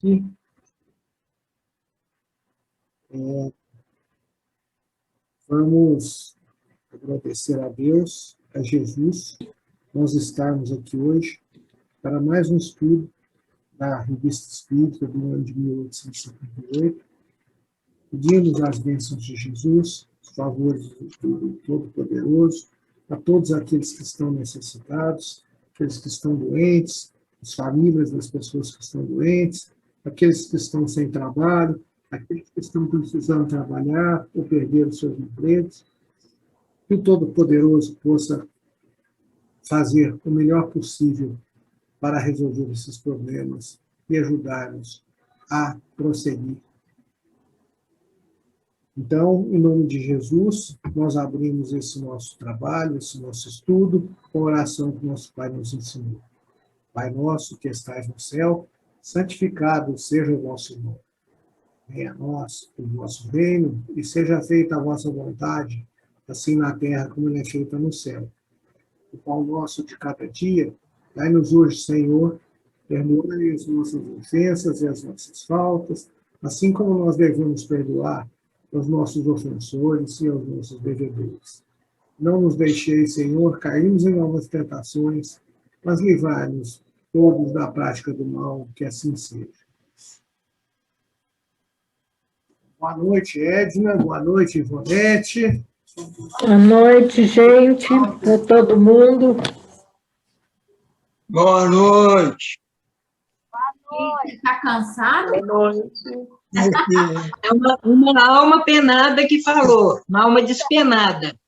aqui. Vamos agradecer a Deus, a Jesus, nós estarmos aqui hoje para mais um estudo da Revista Espírita do ano de 1858. Pedimos as bênçãos de Jesus, os favores do Todo-Poderoso, a todos aqueles que estão necessitados, aqueles que estão doentes, as famílias das pessoas que estão doentes, aqueles que estão sem trabalho, aqueles que estão precisando trabalhar ou perderam seus empregos. Que o Todo-Poderoso possa fazer o melhor possível para resolver esses problemas e ajudar-nos a prosseguir. Então, em nome de Jesus, nós abrimos esse nosso trabalho, esse nosso estudo, com a oração que nosso Pai nos ensinou. Pai nosso que estais no céu, santificado seja o vosso nome. Venha a nós o vosso reino e seja feita a vossa vontade, assim na terra como ela é feita no céu. O pão nosso de cada dia, dai-nos hoje, Senhor, perdoai as nossas ofensas e as nossas faltas, assim como nós devemos perdoar aos nossos ofensores e aos nossos devedores. Não nos deixeis, Senhor, cairmos em novas tentações, mas livrai-nos todos da prática do mal, que assim seja. Boa noite, Edna. Boa noite, Ivonete. Boa noite, gente, para todo mundo. Boa noite. Está cansado? Boa noite. É uma alma penada que falou, uma alma despenada.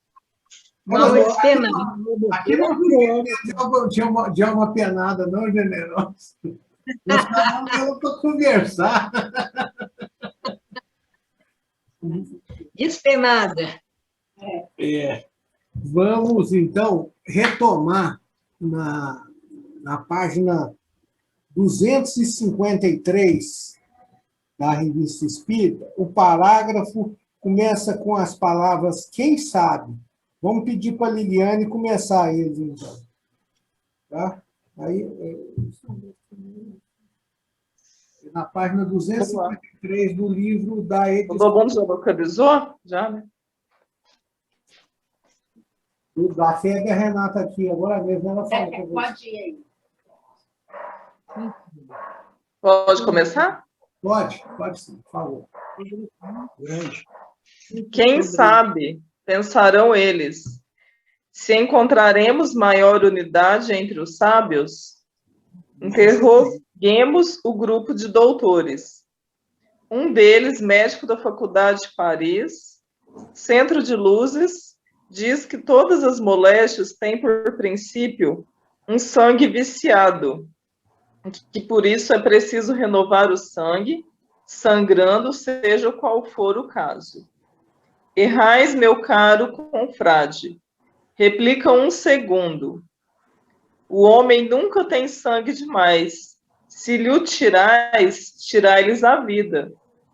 Uma alma despenada. Aqui não podia de alma penada, não, generosa. Nós falamos para conversar. Despenada. Vamos, então, retomar na página 253 da Revista Espírita. O parágrafo começa com as palavras "quem sabe". Vamos pedir para a Liliane começar eles, então. Tá? Aí, na página 253 do livro da edição. O Bobão já localizou? Já, né? A Febe e a Renata aqui, agora mesmo ela fala. Pode ir aí. Pode começar? Pode sim, por favor. Quem sabe, pensarão eles, se encontraremos maior unidade entre os sábios, interroguemos o grupo de doutores. Um deles, médico da Faculdade de Paris, Centro de Luzes, diz que todas as moléstias têm por princípio um sangue viciado, que por isso é preciso renovar o sangue, sangrando, seja qual for o caso. Errais, meu caro confrade, replica um segundo. O homem nunca tem sangue demais. Se lhe o tirais, tirai-lhes a vida.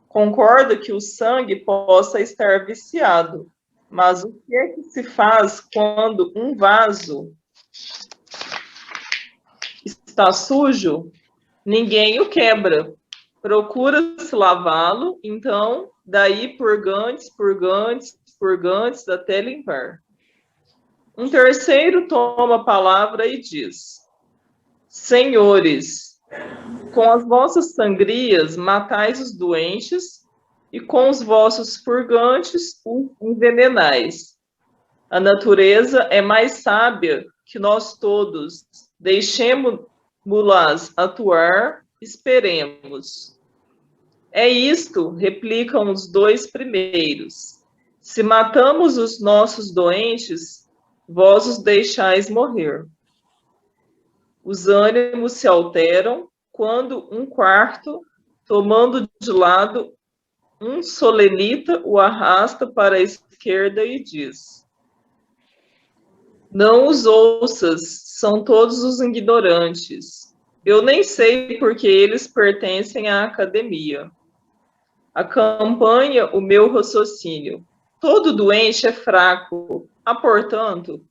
Concordo que o sangue possa estar viciado, mas o que é que se faz quando um vaso está sujo? Ninguém o quebra. Procura-se lavá-lo, então, daí purgantes, até limpar. Um terceiro toma a palavra e diz: Senhores, com as vossas sangrias matais os doentes, e com os vossos purgantes os envenenais. A natureza é mais sábia que nós todos. Deixemo-las atuar, esperemos. É isto, replicam os dois primeiros. Se matamos os nossos doentes, vós os deixais morrer. Os ânimos se alteram quando um quarto, tomando de lado, um solenita o arrasta para a esquerda e diz: Não os ouças, são todos os ignorantes. Eu nem sei porque eles pertencem à academia. Acompanha o meu raciocínio. Todo doente é fraco. Há, portanto,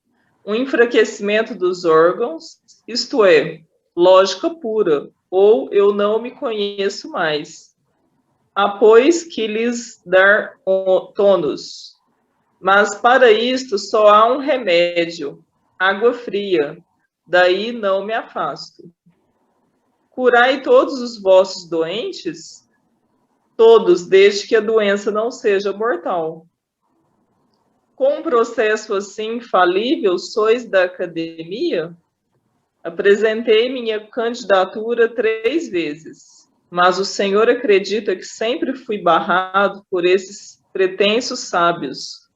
um enfraquecimento dos órgãos, isto é, lógica pura. ou eu não me conheço mais. Há, pois, que lhes dar tônus. Mas para isto só há um remédio, água fria. Daí não me afasto. Curai todos os vossos doentes, todos, desde que a doença não seja mortal. Com um processo assim infalível, sois da academia? Apresentei minha candidatura 3 vezes, mas o Senhor acredita que sempre fui barrado por esses pretensos sábios,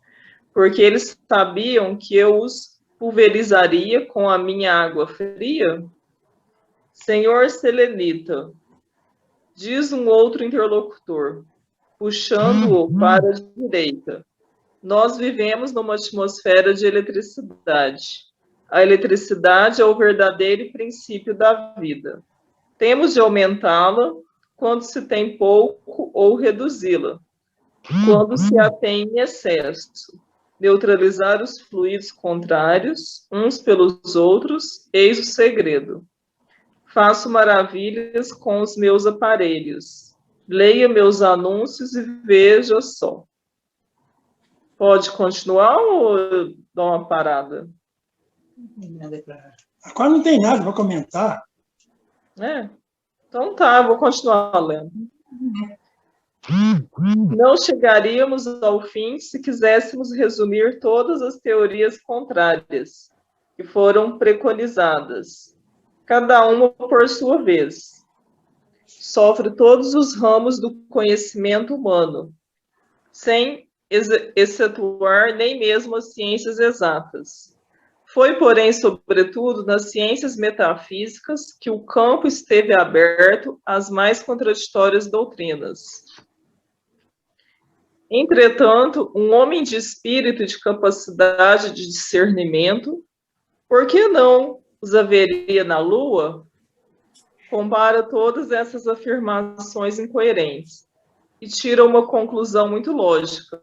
porque eles sabiam que eu os pulverizaria com a minha água fria? Senhor Selenita, diz um outro interlocutor, puxando-o para a direita, nós vivemos numa atmosfera de eletricidade. A eletricidade é o verdadeiro princípio da vida. Temos de aumentá-la quando se tem pouco ou reduzi-la, quando se a tem em excesso. Neutralizar os fluidos contrários, uns pelos outros, eis o segredo. Faço maravilhas com os meus aparelhos. Leia meus anúncios e veja só. Pode continuar ou eu dou uma parada? Agora não tem nada para comentar. Então tá, vou continuar lendo. Não chegaríamos ao fim se quiséssemos resumir todas as teorias contrárias que foram preconizadas, cada uma por sua vez. Sofre todos os ramos do conhecimento humano, sem excetuar nem mesmo as ciências exatas. Foi, porém, sobretudo nas ciências metafísicas que o campo esteve aberto às mais contraditórias doutrinas. Entretanto, um homem de espírito e de capacidade de discernimento, por que não os haveria na Lua? Compara todas essas afirmações incoerentes e tira uma conclusão muito lógica.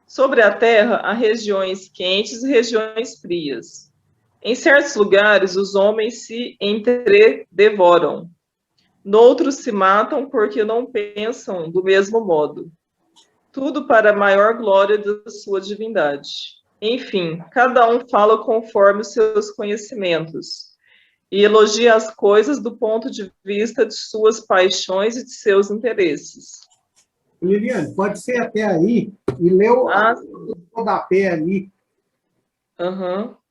Sobre a Terra, há regiões quentes e regiões frias. Em certos lugares, os homens se entredevoram. Noutros se matam porque não pensam do mesmo modo. Tudo para a maior glória da sua divindade. Enfim, cada um fala conforme os seus conhecimentos e elogia as coisas do ponto de vista de suas paixões e de seus interesses. Liliane, pode ser até aí e lê o rodapé ali.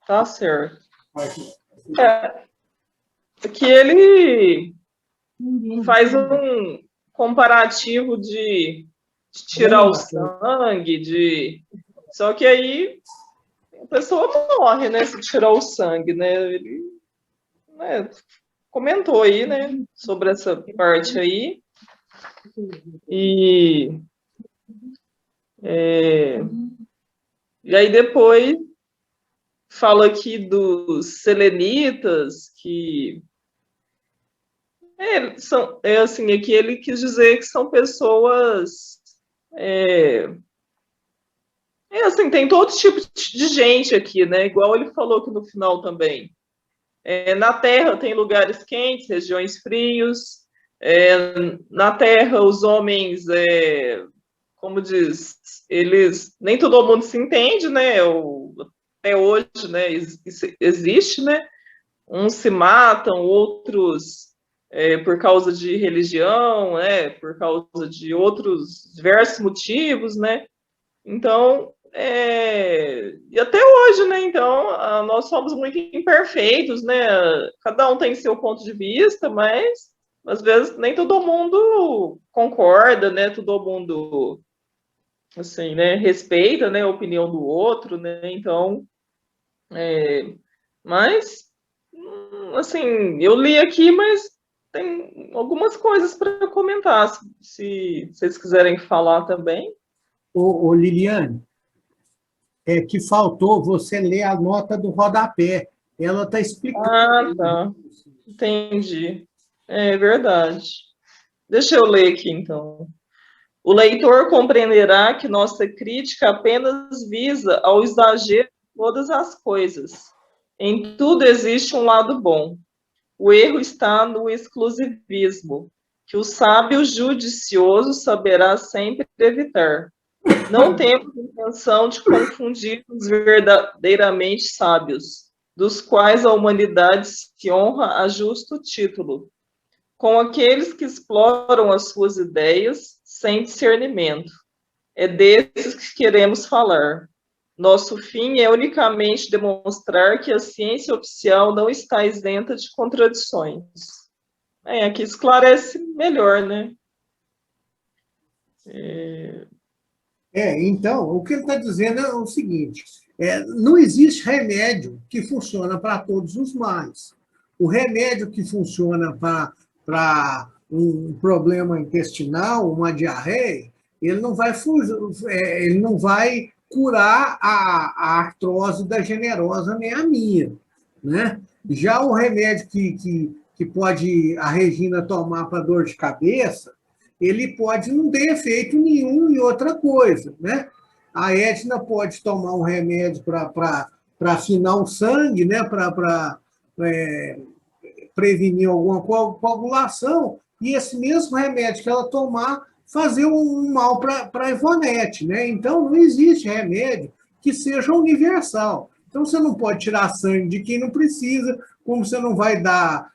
Tá certo. Que ele faz um comparativo de tirar o sangue, só que aí a pessoa morre, né, se tirar o sangue, né? Ele comentou aí, né, sobre essa parte aí. E aí depois fala aqui dos selenitas, que são, assim, aqui ele quis dizer que são pessoas, assim, tem todo tipo de gente aqui, né, igual ele falou aqui no final também. Na Terra tem lugares quentes, regiões frios. Na Terra, os homens, como diz, eles, nem todo mundo se entende, né, até hoje, né, existe, né, uns se matam, outros por causa de religião, né, por causa de outros diversos motivos, né, então, e até hoje, né, então, nós somos muito imperfeitos, né, cada um tem seu ponto de vista, mas às vezes nem todo mundo concorda, né, todo mundo, assim, né, respeita, né, a opinião do outro, né, então, mas, assim, eu li aqui, mas tem algumas coisas para comentar, se vocês quiserem falar também. Ô Liliane, que faltou você ler a nota do rodapé. Ela está explicando. Tá. Entendi. É verdade. Deixa eu ler aqui, então. O leitor compreenderá que nossa crítica apenas visa ao exagero de todas as coisas. Em tudo existe um lado bom. O erro está no exclusivismo, que o sábio judicioso saberá sempre evitar. Não temos intenção de confundir os verdadeiramente sábios, dos quais a humanidade se honra a justo título, com aqueles que exploram as suas ideias sem discernimento. É desses que queremos falar. Nosso fim é unicamente demonstrar que a ciência oficial não está isenta de contradições. Aqui esclarece melhor, né? Então, o que ele está dizendo é o seguinte: não existe remédio que funciona para todos os males. O remédio que funciona para um problema intestinal, uma diarreia, ele não vai curar a artrose da generosa nem a minha, né? Já o remédio que pode a Regina tomar para dor de cabeça, ele pode não ter efeito nenhum em outra coisa, né? A Edna pode tomar um remédio para afinar o sangue, né? Para prevenir alguma coagulação, e esse mesmo remédio que ela tomar fazer um mal para a Ivonete, né? Então, não existe remédio que seja universal. Então, você não pode tirar sangue de quem não precisa, como você não vai dar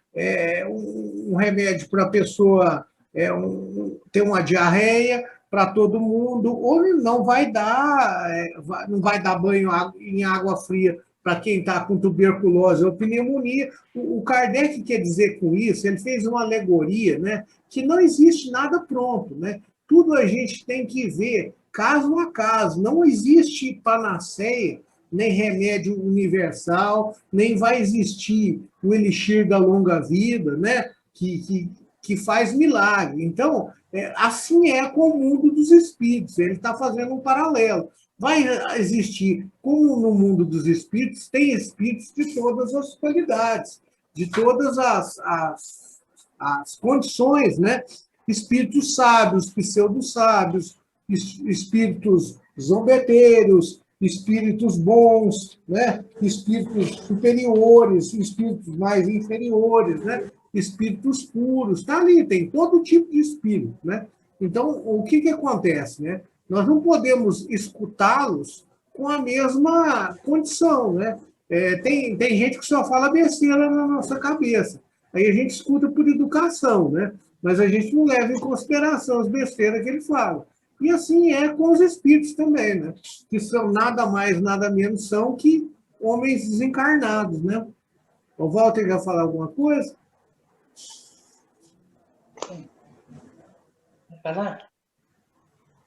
um remédio para a pessoa ter uma diarreia para todo mundo, ou não vai dar banho em água fria para quem está com tuberculose ou pneumonia. O Kardec quer dizer com isso, ele fez uma alegoria, né, que não existe nada pronto, né? Tudo a gente tem que ver caso a caso. Não existe panaceia, nem remédio universal, nem vai existir o elixir da longa vida, né, que faz milagre. Então, assim é com o mundo dos espíritos. Ele está fazendo um paralelo. Vai existir, como no mundo dos espíritos, tem espíritos de todas as qualidades, de todas as condições, né? Espíritos sábios, pseudo-sábios, espíritos zombeteiros, espíritos bons, né? Espíritos superiores, espíritos mais inferiores, né? Espíritos puros. Está ali, tem todo tipo de espírito, né? Então, o que acontece, né? Nós não podemos escutá-los com a mesma condição, né? Tem gente que só fala besteira na nossa cabeça. Aí a gente escuta por educação, né? Mas a gente não leva em consideração as besteiras que ele fala. E assim é com os espíritos também, né? Que são nada mais, nada menos são que homens desencarnados, né? O Walter quer falar alguma coisa?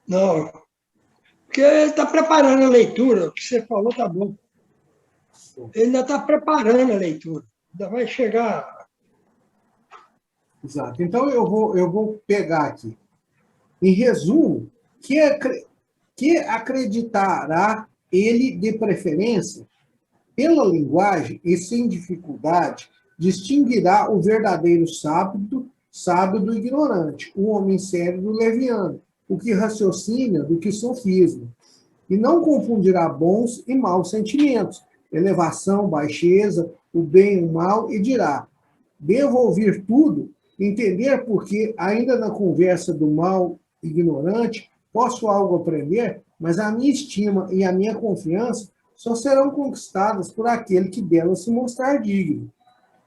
Não, porque ele está preparando a leitura, o que você falou está bom. Ele ainda está preparando a leitura, ainda vai chegar. Exato. Então, eu vou pegar aqui. Em resumo, que acreditará ele de preferência, pela linguagem e sem dificuldade, distinguirá o verdadeiro sábio do ignorante, o homem sério do leviano, o que raciocina do que sofisma, e não confundirá bons e maus sentimentos, elevação, baixeza, o bem e o mal, e dirá: devo ouvir tudo, entender porque, ainda na conversa do mal ignorante, posso algo aprender, mas a minha estima e a minha confiança só serão conquistadas por aquele que dela se mostrar digno.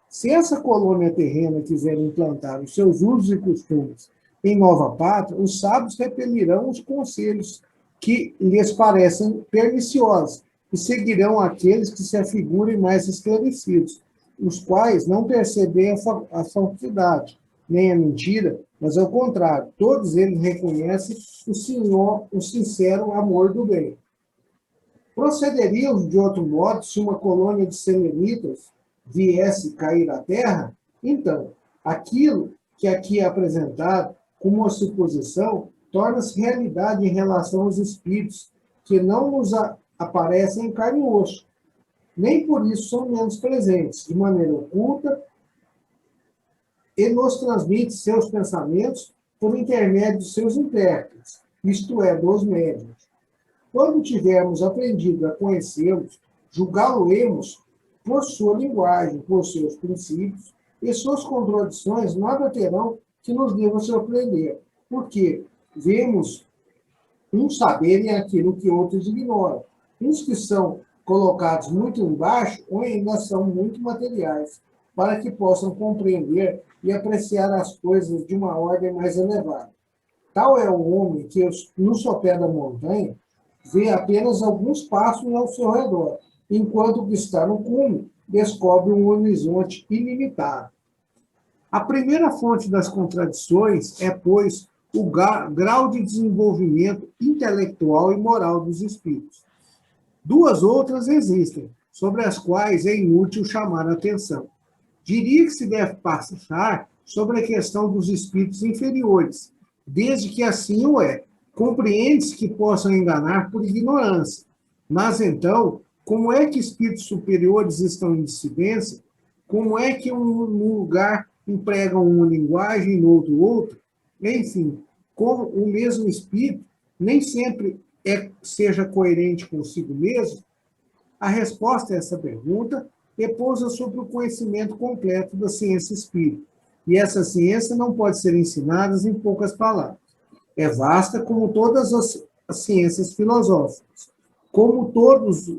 Se essa colônia terrena quiser implantar os seus usos e costumes em nova pátria, os sábios repelirão os conselhos que lhes parecem perniciosos e seguirão aqueles que se afigurem mais esclarecidos, os quais não percebem a falsidade, nem a mentira, mas ao contrário, todos eles reconhecem o sincero amor do bem. Procederíamos de outro modo se uma colônia de selenitas viesse cair à Terra? Então, aquilo que aqui é apresentado como uma suposição torna-se realidade em relação aos espíritos que não nos aparecem em carne e osso. Nem por isso são menos presentes, de maneira oculta, e nos transmite seus pensamentos por intermédio de seus intérpretes, isto é, dos médiuns. Quando tivermos aprendido a conhecê-los, julgá-lo-emos por sua linguagem, por seus princípios e suas contradições nada terão que nos devam surpreender, porque vemos uns saberem aquilo que outros ignoram. Uns que são colocados muito embaixo ou ainda são muito materiais, para que possam compreender e apreciar as coisas de uma ordem mais elevada. Tal é o homem que, no sopé da montanha, vê apenas alguns passos ao seu redor, enquanto o que está no cume descobre um horizonte ilimitado. A primeira fonte das contradições é, pois, o grau de desenvolvimento intelectual e moral dos espíritos. Duas outras existem, sobre as quais é inútil chamar a atenção. Diria que se deve passar sobre a questão dos espíritos inferiores, desde que assim o é. Compreende-se que possam enganar por ignorância. Mas, então, como é que espíritos superiores estão em dissidência? Como é que um lugar emprega uma linguagem e no outro outra? Enfim, como o mesmo espírito nem sempre seja coerente consigo mesmo, a resposta a essa pergunta repousa sobre o conhecimento completo da ciência espírita. E essa ciência não pode ser ensinada em poucas palavras. É vasta como todas as ciências filosóficas. Como todos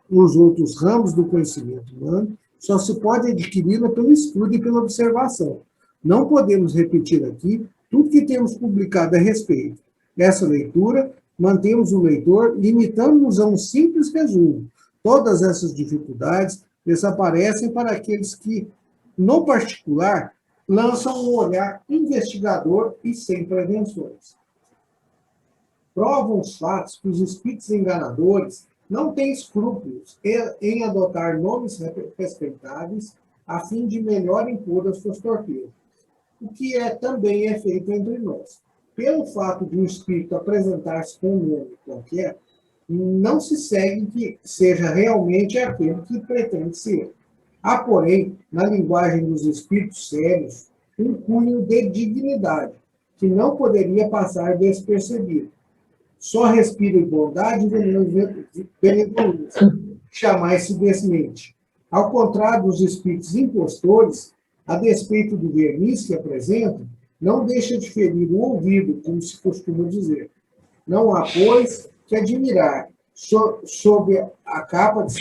os outros ramos do conhecimento humano, só se pode adquiri-la pelo estudo e pela observação. Não podemos repetir aqui tudo que temos publicado a respeito. Nessa leitura, mantemos o leitor limitando-nos a um simples resumo. Todas essas dificuldades desaparecem para aqueles que, no particular, lançam um olhar investigador e sem prevenções. Provam os fatos que os espíritos enganadores não têm escrúpulos em adotar nomes respeitáveis a fim de melhor impor as suas torpezas, o que também é feito entre nós. Pelo fato de um espírito apresentar-se com um nome qualquer, não se segue que seja realmente aquele que pretende ser. Há, porém, na linguagem dos espíritos sérios, um cunho de dignidade, que não poderia passar despercebido. Só respira bondade e benevolência, jamais se desmente. Ao contrário dos espíritos impostores, a despeito do verniz que apresentam, não deixa de ferir o ouvido, como se costuma dizer. Não há, pois, que admirar, sob a capa de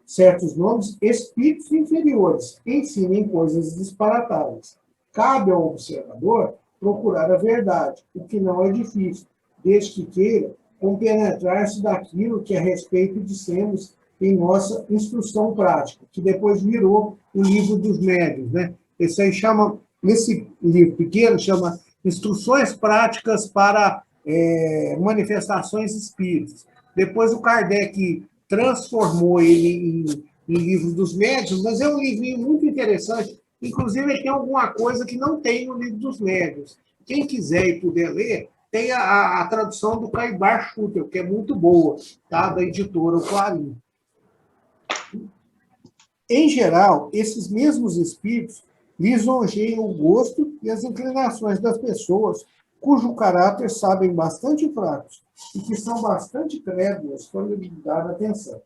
certos nomes, espíritos inferiores ensinem coisas disparatadas. Cabe ao observador procurar a verdade, o que não é difícil, desde que queira compenetrar-se daquilo que a respeito dissemos em nossa instrução prática, que depois virou o livro dos médiuns, né? Esse livro pequeno chama Instruções Práticas para Manifestações Espíritas. Depois o Kardec transformou ele em livro dos médiuns, mas é um livrinho muito interessante. Inclusive, ele tem alguma coisa que não tem no livro dos médiuns. Quem quiser e puder ler, tem a tradução do Caibar Schutel, que é muito boa, tá? Da editora O Clarim. Em geral, esses mesmos espíritos lisonjeiam o gosto e as inclinações das pessoas cujo caráter sabem bastante fracos e que são bastante crédulas quando lhe dada atenção.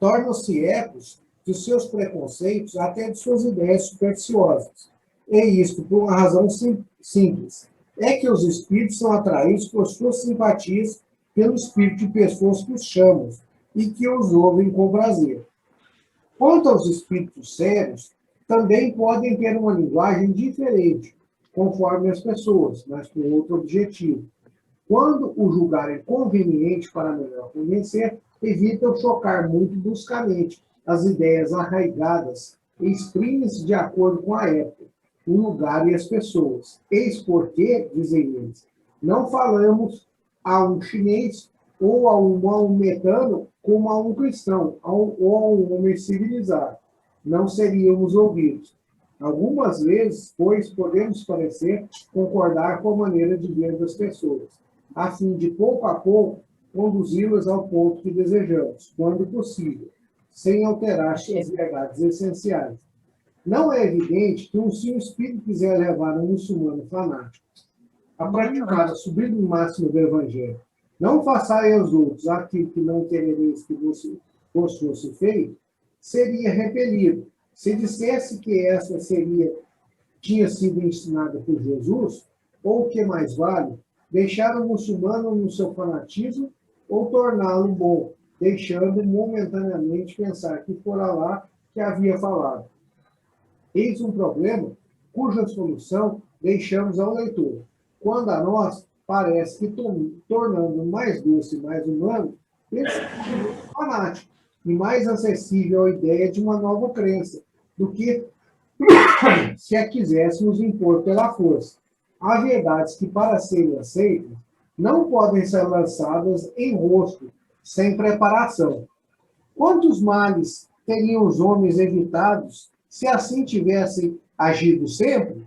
Tornam-se ecos de seus preconceitos até de suas ideias supersticiosas. E isto por uma razão simples. É que os espíritos são atraídos por suas simpatias pelo espírito de pessoas que os chamam e que os ouvem com prazer. Quanto aos espíritos sérios, também podem ter uma linguagem diferente, conforme as pessoas, mas com outro objetivo. Quando o julgarem conveniente para melhor convencer, evitam chocar muito bruscamente as ideias arraigadas e exprimem-se de acordo com a época, o lugar e as pessoas. Eis porque, dizem eles, não falamos a um chinês ou a um maometano como a um cristão ou a um homem civilizado. Não seríamos ouvidos. Algumas vezes, pois, podemos parecer concordar com a maneira de ver das pessoas, a fim de, pouco a pouco, conduzi-las ao ponto que desejamos, quando possível, sem alterar suas verdades essenciais. Não é evidente que se um espírito quiser levar um muçulmano fanático a praticar a sublime máxima do Evangelho, não façai aos outros aquilo que não querereis que vos fosse feito, seria repelido, se dissesse que essa tinha sido ensinada por Jesus, ou o que mais vale, deixar o muçulmano no seu fanatismo ou torná-lo bom, deixando momentaneamente pensar que fora lá que havia falado. Eis um problema cuja solução deixamos ao leitor, quando a nós parece que, tornando mais doce e mais humano, esse é fanático e mais acessível à ideia de uma nova crença, do que se a quiséssemos impor pela força. Há verdades que, para serem aceitas, não podem ser lançadas em rosto, sem preparação. Quantos males teriam os homens evitados se assim tivessem agido sempre?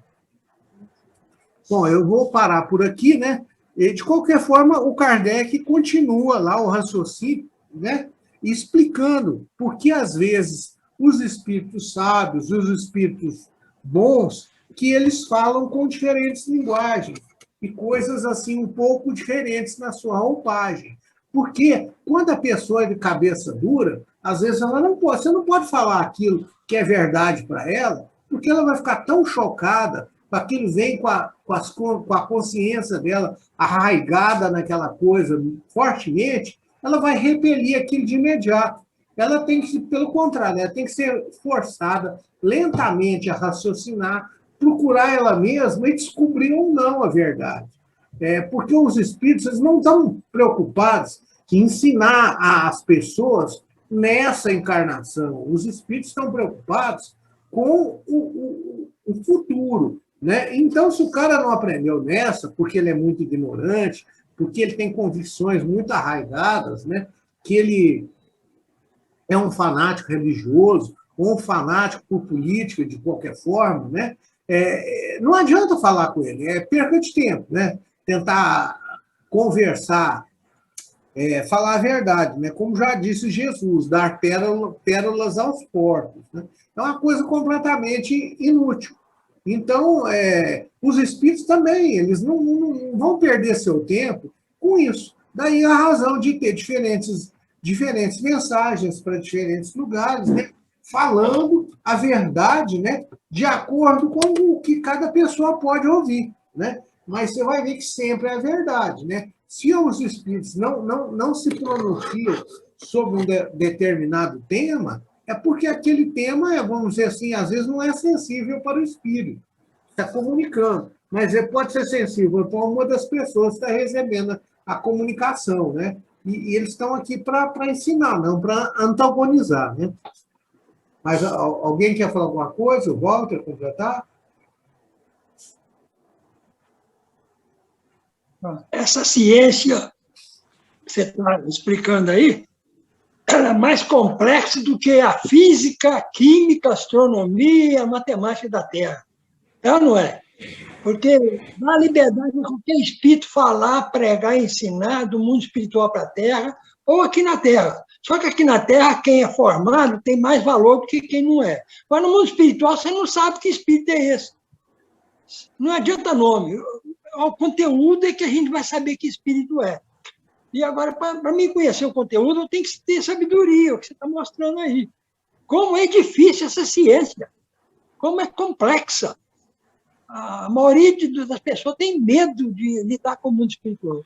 Bom, eu vou parar por aqui, né? E, de qualquer forma, o Kardec continua lá o raciocínio, né? Explicando por que, às vezes, os espíritos sábios, os espíritos bons, que eles falam com diferentes linguagens e coisas assim um pouco diferentes na sua roupagem. Porque quando a pessoa é de cabeça dura, às vezes ela não pode, você não pode falar aquilo que é verdade para ela, porque ela vai ficar tão chocada, aquilo vem com a consciência dela arraigada naquela coisa fortemente, ela vai repelir aquilo de imediato. Ela tem que, pelo contrário, ela tem que ser forçada lentamente a raciocinar, procurar ela mesma e descobrir ou não a verdade. Porque os espíritos eles não estão preocupados em ensinar as pessoas nessa encarnação. Os espíritos estão preocupados com o futuro. Né? Então, se o cara não aprendeu nessa, porque ele é muito ignorante, porque ele tem convicções muito arraigadas, né? Que ele é um fanático religioso, ou um fanático por política, de qualquer forma, né? Não adianta falar com ele, é perca de tempo, né? Tentar conversar, falar a verdade, né? Como já disse Jesus, dar pérolas aos porcos. Né? É uma coisa completamente inútil. Então, os espíritos também, eles não vão perder seu tempo com isso. Daí a razão de ter diferentes mensagens para diferentes lugares, né? Falando a verdade, né? De acordo com o que cada pessoa pode ouvir. Né? Mas você vai ver que sempre é a verdade. Né? Se os espíritos não se pronunciam sobre um determinado tema, é porque aquele tema, vamos dizer assim, às vezes não é sensível para o espírito. Está comunicando, mas pode ser sensível para uma das pessoas que está recebendo a comunicação. Né? E eles estão aqui para ensinar, não para antagonizar. Né? Mas alguém quer falar alguma coisa? O Walter, completar? Essa ciência que você está explicando aí, ela é mais complexa do que a física, a química, a astronomia, a matemática da Terra. É ou não é? Porque dá liberdade a qualquer espírito falar, pregar, ensinar do mundo espiritual para a Terra, ou aqui na Terra. Só que aqui na Terra, quem é formado tem mais valor do que quem não é. Mas no mundo espiritual, você não sabe que espírito é esse. Não adianta nome. O conteúdo é que a gente vai saber que espírito é. E agora, para mim conhecer o conteúdo, eu tenho que ter sabedoria, o que você está mostrando aí. Como é difícil essa ciência. Como é complexa. A maioria das pessoas tem medo de lidar com o mundo espiritual.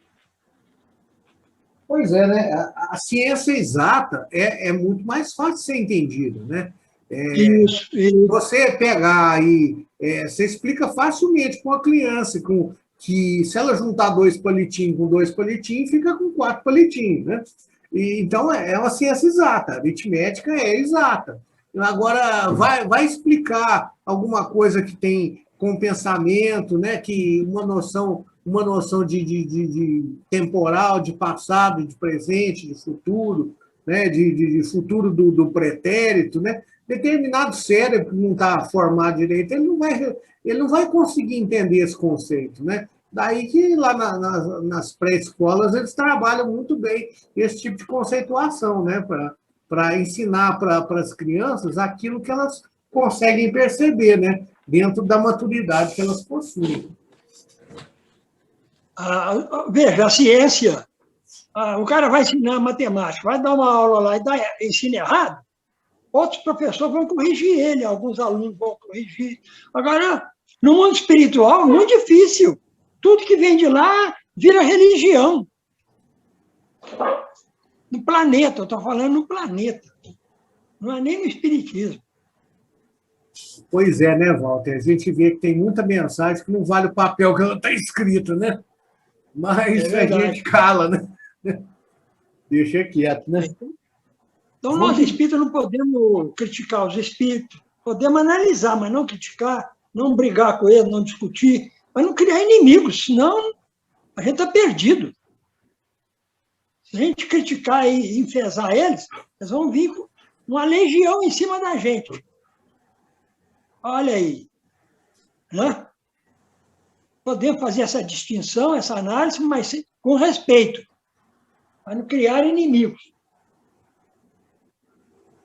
Pois é, né? A ciência exata é muito mais fácil de ser entendida, né? Isso. Você pegar aí, você explica facilmente para uma criança que se ela juntar 2 palitinhos com 2 palitinhos, fica com 4 palitinhos, né? Então, é uma ciência exata, a aritmética é exata. Agora, vai explicar alguma coisa que tem com pensamento, né? Que uma noção de temporal, de passado, de presente, de futuro, né? de futuro do pretérito, né? Determinado cérebro que não está formado direito, ele não vai conseguir entender esse conceito, né? Daí que lá nas pré-escolas eles trabalham muito bem esse tipo de conceituação, né? Para ensinar para as crianças aquilo que elas conseguem perceber, né? Dentro da maturidade que elas possuem. Veja, a ciência, o cara vai ensinar matemática, vai dar uma aula lá e ensina errado, outros professores vão corrigir ele, alguns alunos vão corrigir. Agora, no mundo espiritual, é muito difícil. Tudo que vem de lá vira religião. No planeta, eu estou falando no planeta. Não é nem no espiritismo. Pois é, né, Walter? A gente vê que tem muita mensagem que não vale o papel que ela está escrito, né? Mas a gente cala, né? Deixa quieto, né? Então, nós espíritas não podemos criticar os espíritos, podemos analisar, mas não criticar, não brigar com eles, não discutir, mas não criar inimigos, senão a gente está perdido. Se a gente criticar e enfesar eles, eles vão vir com uma legião em cima da gente. Olha aí. Né? Podemos fazer essa distinção, essa análise, mas com respeito, para não criar inimigos.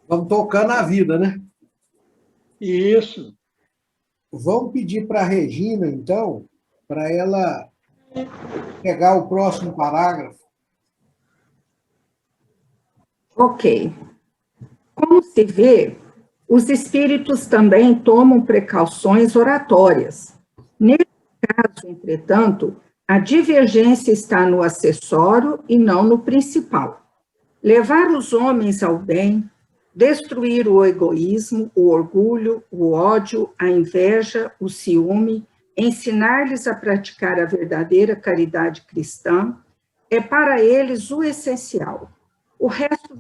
Vamos tocando a vida, né? Isso. Vamos pedir para a Regina, então, para ela pegar o próximo parágrafo. Ok. Como se vê, os espíritos também tomam precauções oratórias. Nesse caso, entretanto, a divergência está no acessório e não no principal. Levar os homens ao bem, destruir o egoísmo, o orgulho, o ódio, a inveja, o ciúme, ensinar-lhes a praticar a verdadeira caridade cristã, é para eles o essencial. O resto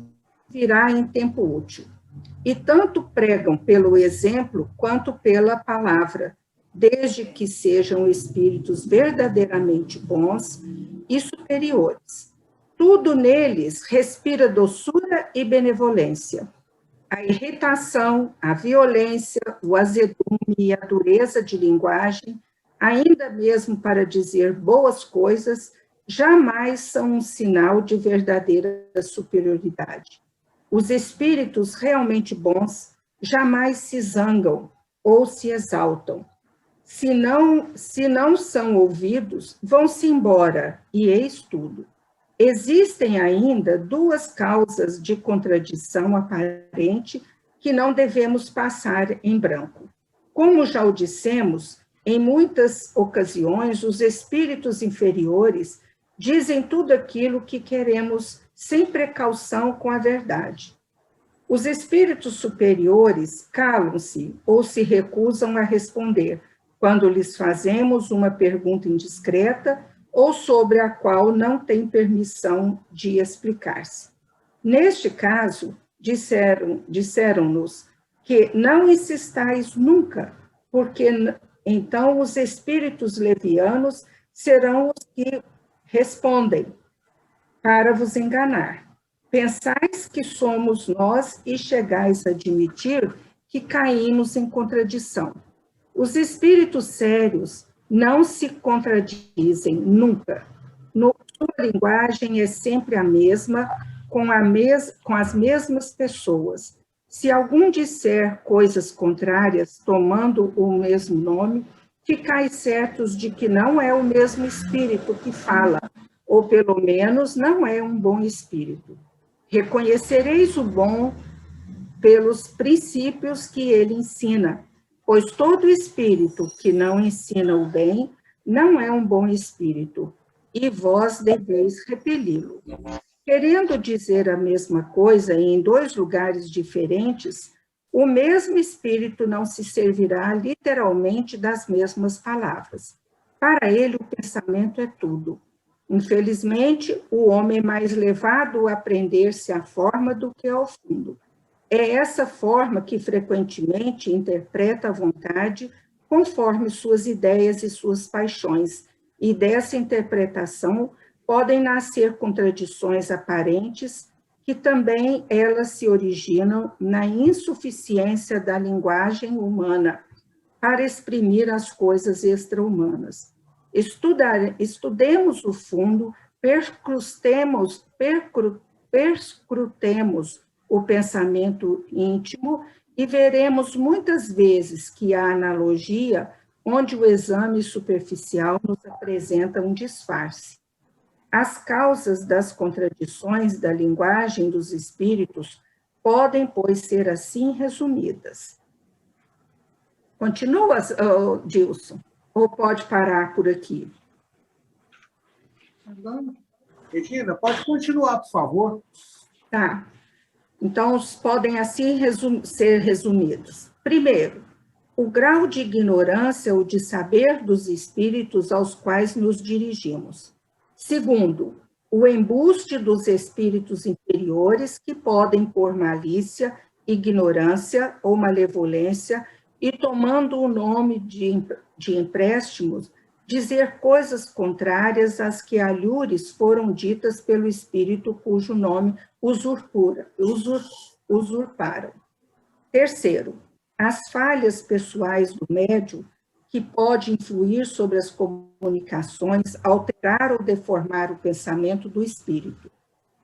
virá em tempo útil. E tanto pregam pelo exemplo quanto pela palavra, desde que sejam espíritos verdadeiramente bons e superiores. Tudo neles respira doçura e benevolência. A irritação, a violência, o azedume e a dureza de linguagem, ainda mesmo para dizer boas coisas, jamais são um sinal de verdadeira superioridade. Os espíritos realmente bons jamais se zangam ou se exaltam. Se não são ouvidos, vão-se embora, e eis tudo. Existem ainda duas causas de contradição aparente que não devemos passar em branco. Como já o dissemos, em muitas ocasiões, os espíritos inferiores dizem tudo aquilo que queremos sem precaução com a verdade. Os espíritos superiores calam-se ou se recusam a responder quando lhes fazemos uma pergunta indiscreta ou sobre a qual não tem permissão de explicar-se. Neste caso, disseram-nos que não insistais nunca, porque então os espíritos levianos serão os que respondem para vos enganar. Pensais que somos nós e chegais a admitir que caímos em contradição. Os espíritos sérios não se contradizem nunca. Sua linguagem é sempre a mesma, com as mesmas pessoas. Se algum disser coisas contrárias, tomando o mesmo nome, ficais certos de que não é o mesmo espírito que fala, ou pelo menos não é um bom espírito. Reconhecereis o bom pelos princípios que ele ensina, pois todo espírito que não ensina o bem não é um bom espírito, e vós deveis repeli-lo. Querendo dizer a mesma coisa em dois lugares diferentes, o mesmo espírito não se servirá literalmente das mesmas palavras. Para ele, o pensamento é tudo. Infelizmente, o homem é mais levado a prender-se à forma do que ao fundo. É essa forma que frequentemente interpreta a vontade conforme suas ideias e suas paixões, e dessa interpretação podem nascer contradições aparentes que também elas se originam na insuficiência da linguagem humana para exprimir as coisas extra-humanas. Estudemos o fundo, perscrutemos o pensamento íntimo e veremos muitas vezes que há analogia onde o exame superficial nos apresenta um disfarce. As causas das contradições da linguagem dos espíritos podem, pois, ser assim resumidas. Continua, Dilson? Ou pode parar por aqui? Regina, pode continuar, por favor. Tá. Então, podem assim ser resumidos. Primeiro, o grau de ignorância ou de saber dos espíritos aos quais nos dirigimos. Segundo, o embuste dos espíritos inferiores que podem, por malícia, ignorância ou malevolência, e tomando o nome de empréstimos, dizer coisas contrárias às que alhures foram ditas pelo espírito cujo nome usurparam. Terceiro, as falhas pessoais do médium, que pode influir sobre as comunicações, alterar ou deformar o pensamento do espírito.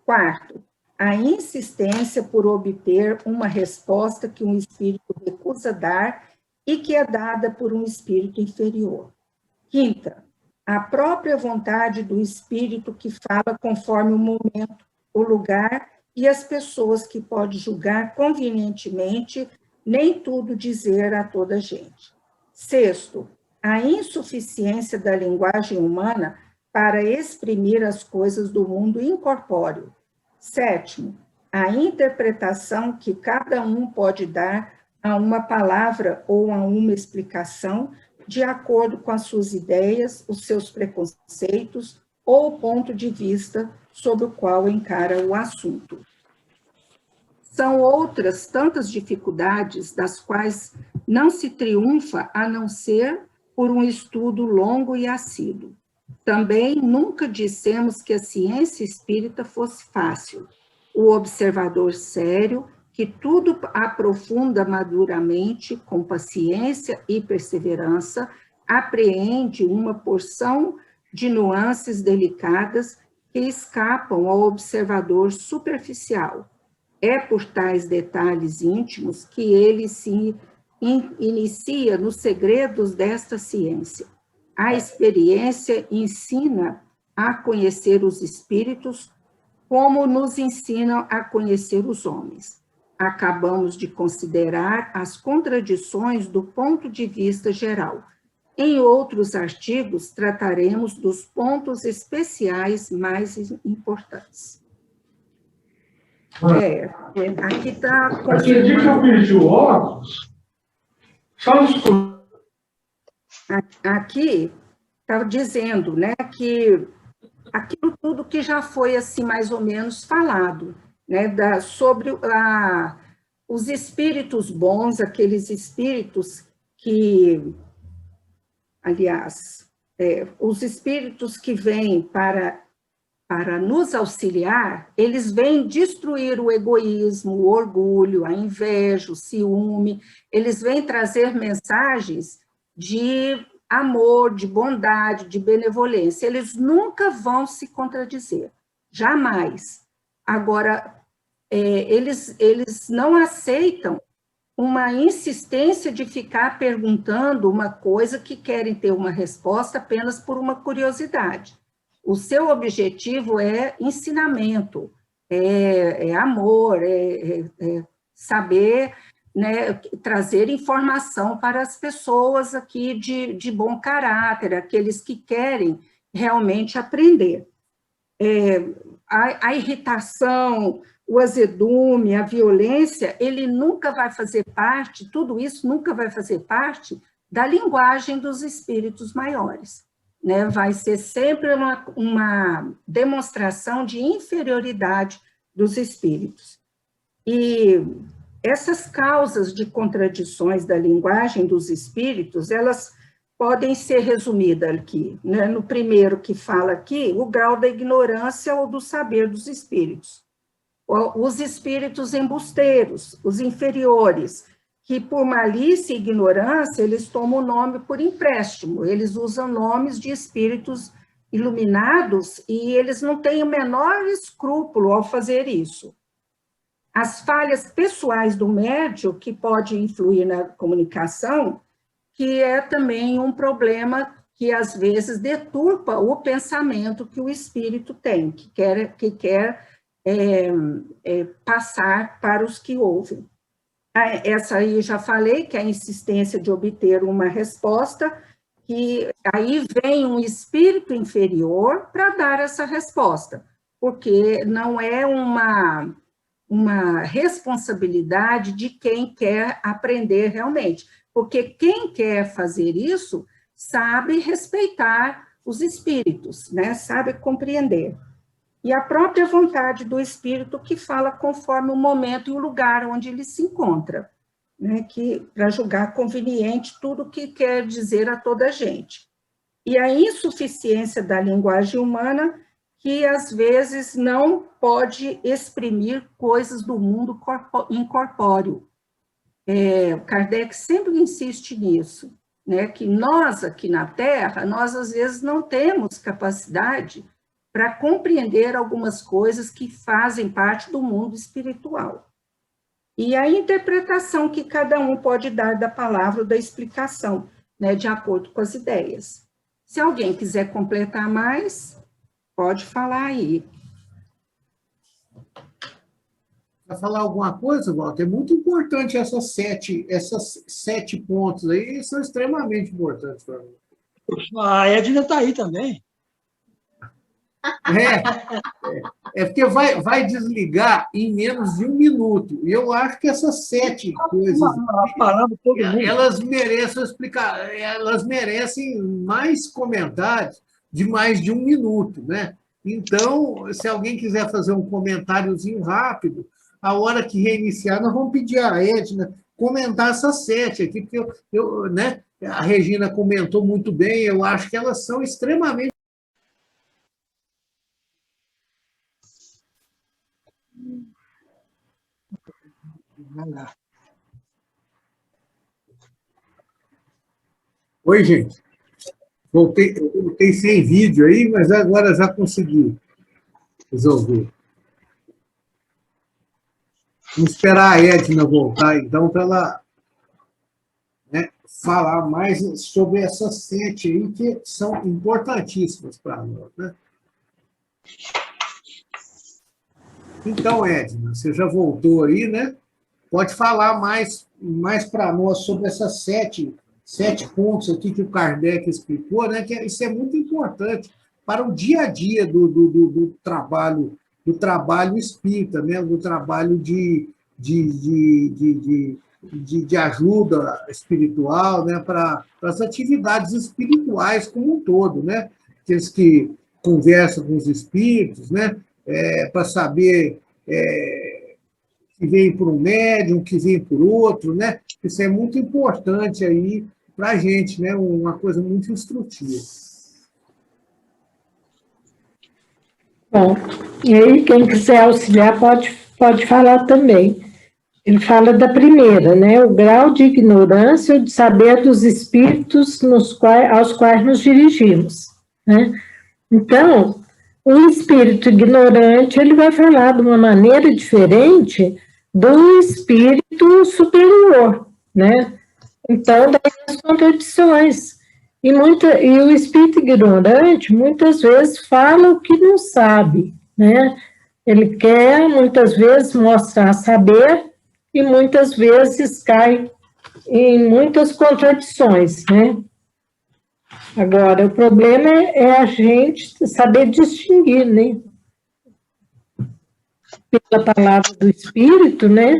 Quarto, a insistência por obter uma resposta que um espírito recusa dar e que é dada por um espírito inferior. Quinta, a própria vontade do espírito que fala conforme o momento, o lugar e as pessoas que pode julgar convenientemente nem tudo dizer a toda a gente. Sexto, a insuficiência da linguagem humana para exprimir as coisas do mundo incorpóreo. Sétimo, a interpretação que cada um pode dar a uma palavra ou a uma explicação de acordo com as suas ideias, os seus preconceitos ou o ponto de vista sobre o qual encara o assunto. São outras tantas dificuldades das quais não se triunfa a não ser por um estudo longo e assíduo. Também nunca dissemos que a ciência espírita fosse fácil. O observador sério, que tudo aprofunda maduramente, com paciência e perseverança, apreende uma porção de nuances delicadas que escapam ao observador superficial. É por tais detalhes íntimos que ele se inicia nos segredos desta ciência. A experiência ensina a conhecer os espíritos como nos ensinam a conhecer os homens. Acabamos de considerar as contradições do ponto de vista geral. Em outros artigos, trataremos dos pontos especiais mais importantes. Aqui está... Aquele dia que eu perdi o óculos, só escuta. Aqui está dizendo, né, que aquilo tudo que já foi, assim, mais ou menos falado, né, sobre os espíritos bons, aqueles espíritos que, aliás, os espíritos que vêm para nos auxiliar, eles vêm destruir o egoísmo, o orgulho, a inveja, o ciúme, eles vêm trazer mensagens de amor, de bondade, de benevolência. Eles nunca vão se contradizer, jamais. Agora, eles não aceitam uma insistência de ficar perguntando uma coisa que querem ter uma resposta apenas por uma curiosidade. O seu objetivo é ensinamento, é amor, é saber, né, trazer informação para as pessoas aqui de bom caráter, aqueles que querem realmente aprender. A irritação, o azedume, a violência, ele nunca vai fazer parte, tudo isso nunca vai fazer parte da linguagem dos espíritos maiores. Né, vai ser sempre uma demonstração de inferioridade dos espíritos. E essas causas de contradições da linguagem dos espíritos, elas podem ser resumidas aqui, né, no primeiro que fala aqui, o grau da ignorância ou do saber dos espíritos. Os espíritos embusteiros, os inferiores, que por malícia e ignorância, eles tomam o nome por empréstimo, eles usam nomes de espíritos iluminados e eles não têm o menor escrúpulo ao fazer isso. As falhas pessoais do médium, que pode influir na comunicação, que é também um problema que às vezes deturpa o pensamento que o espírito tem, que quer passar para os que ouvem. Essa aí eu já falei, que é a insistência de obter uma resposta, que aí vem um espírito inferior para dar essa resposta, porque não é uma responsabilidade de quem quer aprender realmente, porque quem quer fazer isso sabe respeitar os espíritos, né? Sabe compreender. E a própria vontade do espírito que fala conforme o momento e o lugar onde ele se encontra, né? Que para julgar conveniente tudo o que quer dizer a toda a gente. E a insuficiência da linguagem humana, que às vezes não pode exprimir coisas do mundo incorpóreo. Kardec sempre insiste nisso, né? Que nós aqui na Terra, nós às vezes não temos capacidade para compreender algumas coisas que fazem parte do mundo espiritual. E a interpretação que cada um pode dar da palavra ou da explicação, né, de acordo com as ideias. Se alguém quiser completar mais, pode falar aí. Para falar alguma coisa, Walter, é muito importante essas sete pontos aí, são extremamente importantes para mim. A Edna está aí também. É porque vai desligar em menos de 1 minuto. E eu acho que essas 7 coisas, elas merecem explicar, elas merecem mais comentários de mais de 1 minuto, né? Então, se alguém quiser fazer um comentáriozinho rápido, a hora que reiniciar, nós vamos pedir a Edna comentar essas 7 aqui, porque né, a Regina comentou muito bem, eu acho que elas são extremamente. Oi, gente. Voltei sem vídeo aí, mas agora já consegui resolver. Vamos esperar a Edna voltar, então, para ela, né, falar mais sobre essas 7 aí, que são importantíssimas para nós, né? Então, Edna, você já voltou aí, né? Pode falar mais para nós sobre essas 7 pontos aqui que o Kardec explicou, né? Que isso é muito importante para o dia a dia do trabalho espírita, né? Do trabalho de ajuda espiritual, né? Para as atividades espirituais como um todo, né? Aqueles que conversam com os espíritos, né? Para saber que vem por um médium, que vem por outro, né? Isso é muito importante aí para a gente, né? Uma coisa muito instrutiva. Bom, e aí quem quiser auxiliar pode falar também. Ele fala da primeira, né? O grau de ignorância ou de saber dos espíritos aos quais nos dirigimos, né? Então, o espírito ignorante, ele vai falar de uma maneira diferente do espírito superior, né? Então, daí as contradições. E o espírito ignorante, muitas vezes, fala o que não sabe, né? Ele quer, muitas vezes, mostrar saber e, muitas vezes, cai em muitas contradições, né? Agora, o problema é a gente saber distinguir, né? Pela palavra do espírito, né?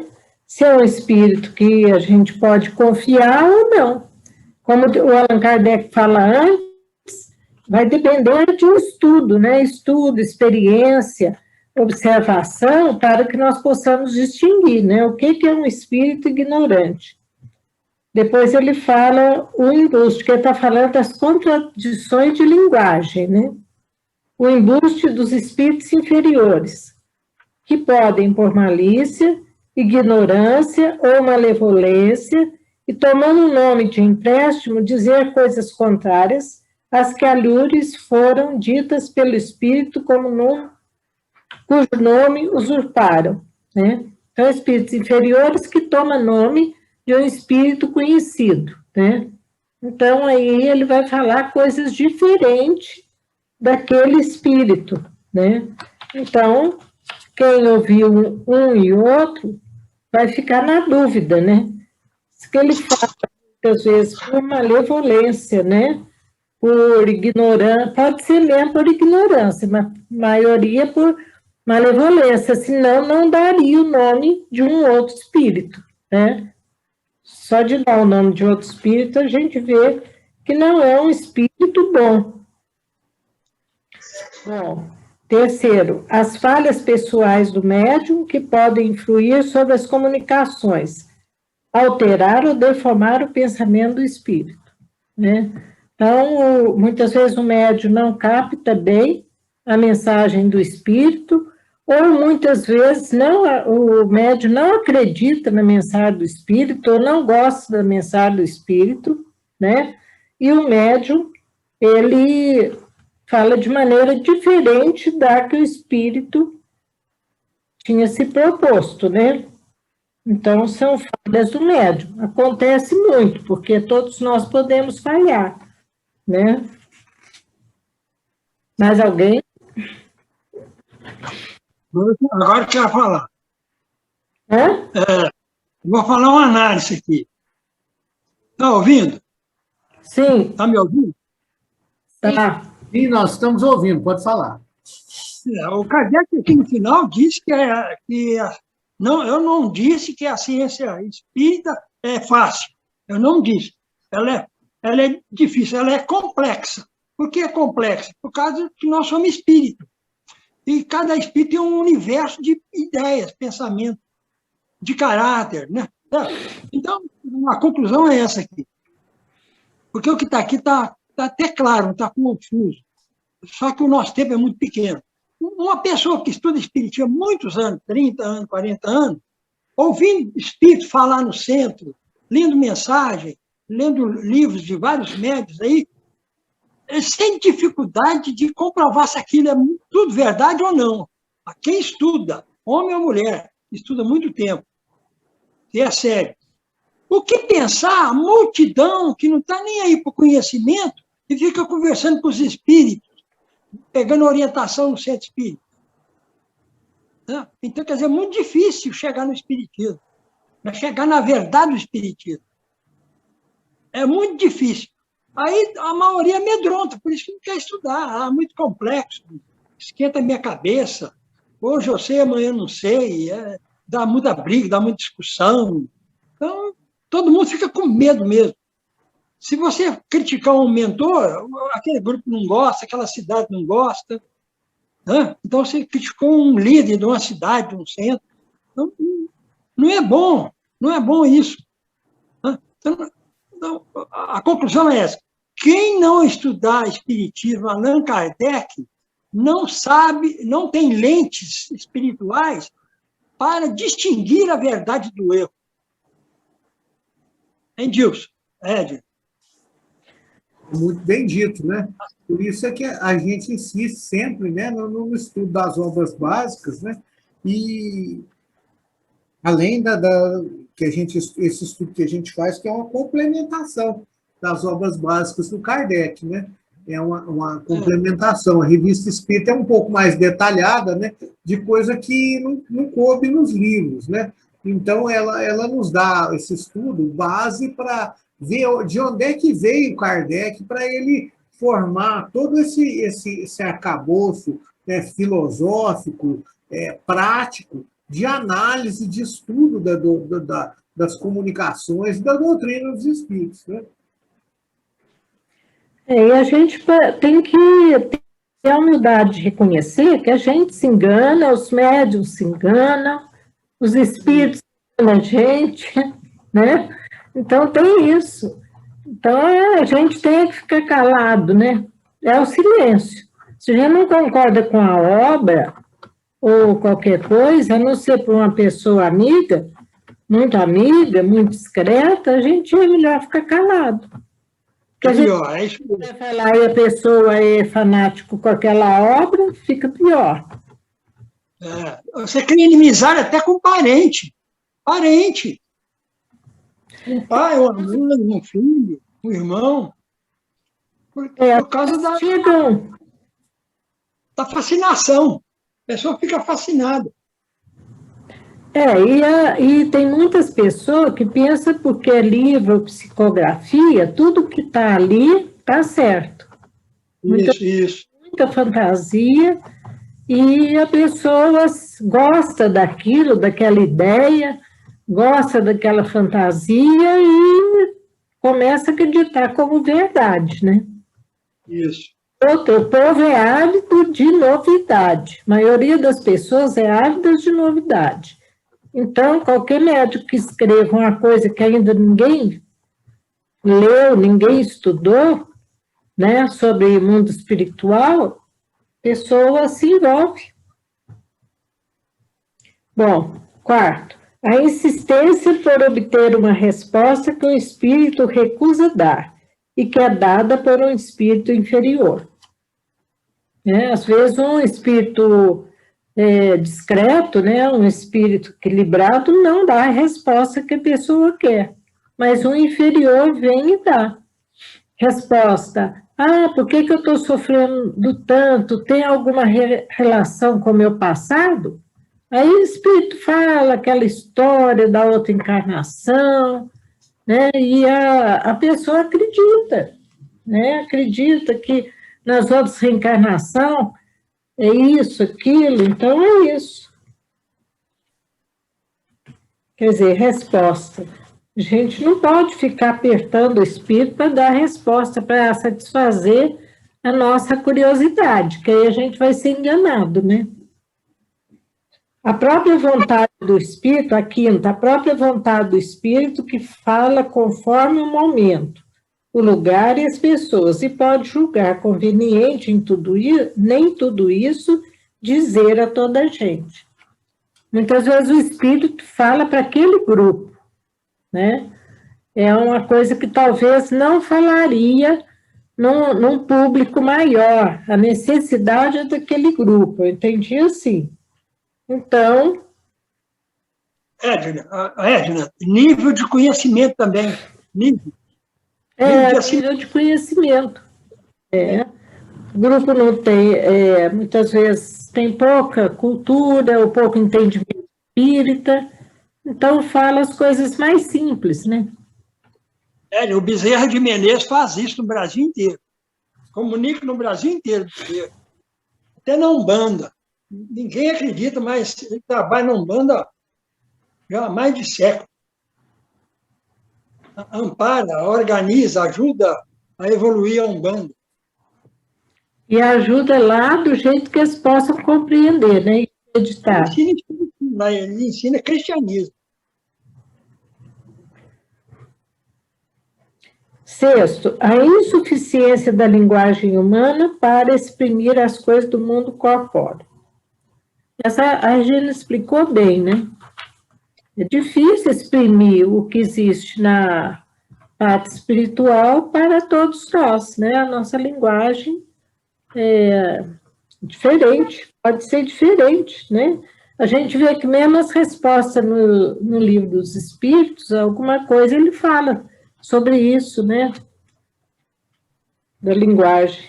Se é um espírito que a gente pode confiar ou não. Como o Allan Kardec fala antes, vai depender de um estudo, né? Estudo, experiência, observação, para que nós possamos distinguir, né? O que é um espírito ignorante. Depois ele fala o embuste, que ele está falando das contradições de linguagem, né? O embuste dos espíritos inferiores, que podem, por malícia, ignorância ou malevolência, e tomando o nome de empréstimo, dizer coisas contrárias às que alhures foram ditas pelo espírito como cujo nome usurparam, né? Então, espíritos inferiores que tomam nome de um espírito conhecido, né? Então, aí ele vai falar coisas diferentes daquele espírito, né? Então, quem ouviu um e outro vai ficar na dúvida, né? Isso que ele fala, muitas vezes, por malevolência, né? Por ignorância, pode ser mesmo por ignorância, mas a maioria por malevolência, senão não daria o nome de um outro espírito, né? Só de dar o nome de outro espírito, a gente vê que não é um espírito bom. Bom, terceiro, as falhas pessoais do médium que podem influir sobre as comunicações, alterar ou deformar o pensamento do espírito, né? Então, muitas vezes o médium não capta bem a mensagem do espírito, ou muitas vezes o médium não acredita na mensagem do espírito, ou não gosta da mensagem do espírito, né? E o médium, ele fala de maneira diferente da que o espírito tinha se proposto, né? Então, são falhas do médium. Acontece muito, porque todos nós podemos falhar, né? Mais alguém? Agora eu quero falar. Hã? Vou falar uma análise aqui. Está ouvindo? Sim. Está me ouvindo? Tá. Sim, nós estamos ouvindo, pode falar. O Kardec aqui no final disse não, eu não disse que a ciência espírita é fácil. Eu não disse. Ela é difícil, ela é complexa. Por que é complexa? Por causa que nós somos espírito. E cada espírito tem um universo de ideias, pensamentos, de caráter, né? Então, a conclusão é essa aqui. Porque o que está aqui está até claro, não está confuso. Só que o nosso tempo é muito pequeno. Uma pessoa que estuda espiritismo há muitos anos, 30 anos, 40 anos, ouvindo espírito falar no centro, lendo mensagem, lendo livros de vários médios aí, sem dificuldade de comprovar se aquilo é tudo verdade ou não. Quem estuda, homem ou mulher, estuda há muito tempo, e é sério. O que pensar a multidão que não está nem aí para o conhecimento e fica conversando com os espíritos, pegando orientação no centro espírita? Então, quer dizer, é muito difícil chegar no espiritismo, chegar na verdade do espiritismo. É muito difícil. Aí a maioria é amedronta, por isso que não quer estudar. É muito complexo, esquenta a minha cabeça. Hoje eu sei, amanhã eu não sei. Dá muita briga, dá muita discussão. Então, todo mundo fica com medo mesmo. Se você criticar um mentor, aquele grupo não gosta, aquela cidade não gosta. Né? Então, você criticou um líder de uma cidade, de um centro. Então, não é bom. Não é bom isso. Né? Então, a conclusão é essa. Quem não estudar espiritismo, Allan Kardec, não sabe, não tem lentes espirituais para distinguir a verdade do erro. Hein, Dilson? Ed? Muito bem dito, né? Por isso é que a gente insiste sempre, né, no estudo das obras básicas, né? E além esse estudo que a gente faz, que é uma complementação das obras básicas do Kardec, né? É uma complementação. A Revista Espírita é um pouco mais detalhada, né? De coisa que não coube nos livros, né? Então, ela nos dá esse estudo base para ver de onde é que veio Kardec, para ele formar todo esse arcabouço, né, filosófico, prático, de análise, de estudo das comunicações, da doutrina dos espíritos, né? E a gente tem que ter a humildade de reconhecer que a gente se engana, os médiuns se enganam, os espíritos enganam a gente, né? Então, tem isso. Então, a gente tem que ficar calado, né? É o silêncio. Se a gente não concorda com a obra, ou qualquer coisa, a não ser por uma pessoa amiga, muito discreta, a gente é melhor ficar calado. Porque a gente vai falar e a pessoa é fanático com aquela obra, fica pior. Você cria inimizade até com parente. Parente. Um pai, uma mãe, um filho, um irmão. Por causa da fascinação. A pessoa fica fascinada. E tem muitas pessoas que pensam porque é livro, psicografia, tudo que está ali está certo. Isso. Muita fantasia, e a pessoa gosta daquilo, daquela ideia, gosta daquela fantasia e começa a acreditar como verdade, né? Isso. O povo é ávido de novidade. A maioria das pessoas é ávida de novidade. Então, qualquer médico que escreva uma coisa que ainda ninguém leu, ninguém estudou, né, sobre mundo espiritual, a pessoa se envolve. Bom, quarto, a insistência por obter uma resposta que o espírito recusa dar e que é dada por um espírito inferior. Às vezes, um espírito discreto, né, um espírito equilibrado, não dá a resposta que a pessoa quer, mas um inferior vem e dá. Resposta: por que eu estou sofrendo tanto? Tem alguma relação com o meu passado? Aí o espírito fala aquela história da outra encarnação, né, e a pessoa acredita, né, acredita que nas outras reencarnações é isso, aquilo, então é isso. Quer dizer, resposta. A gente não pode ficar apertando o espírito para dar resposta, para satisfazer a nossa curiosidade, que aí a gente vai ser enganado, né? A própria vontade do espírito, a quinta, a própria vontade do espírito que fala conforme o momento, o lugar e as pessoas, e pode julgar conveniente em nem tudo isso dizer a toda a gente. Muitas vezes o espírito fala para aquele grupo, né? É uma coisa que talvez não falaria num público maior, a necessidade é daquele grupo, eu entendi assim. Então... Edna, nível de conhecimento também, nível de conhecimento. O grupo não tem, muitas vezes tem pouca cultura, ou pouco entendimento espírita, então fala as coisas mais simples, né? O Bezerra de Menezes faz isso no Brasil inteiro. Comunica no Brasil inteiro, até na Umbanda. Ninguém acredita, mas ele trabalha na Umbanda já há mais de século. Ampara, organiza, ajuda a evoluir a Umbanda. E ajuda lá do jeito que eles possam compreender, né? E acreditar. Ele ensina cristianismo. Sexto, a insuficiência da linguagem humana para exprimir as coisas do mundo corpóreo. Essa a Gina explicou bem, né? É difícil exprimir o que existe na parte espiritual para todos nós, né? A nossa linguagem é diferente, pode ser diferente, né? A gente vê que mesmo as respostas no livro dos Espíritos, alguma coisa ele fala sobre isso, né? Da linguagem.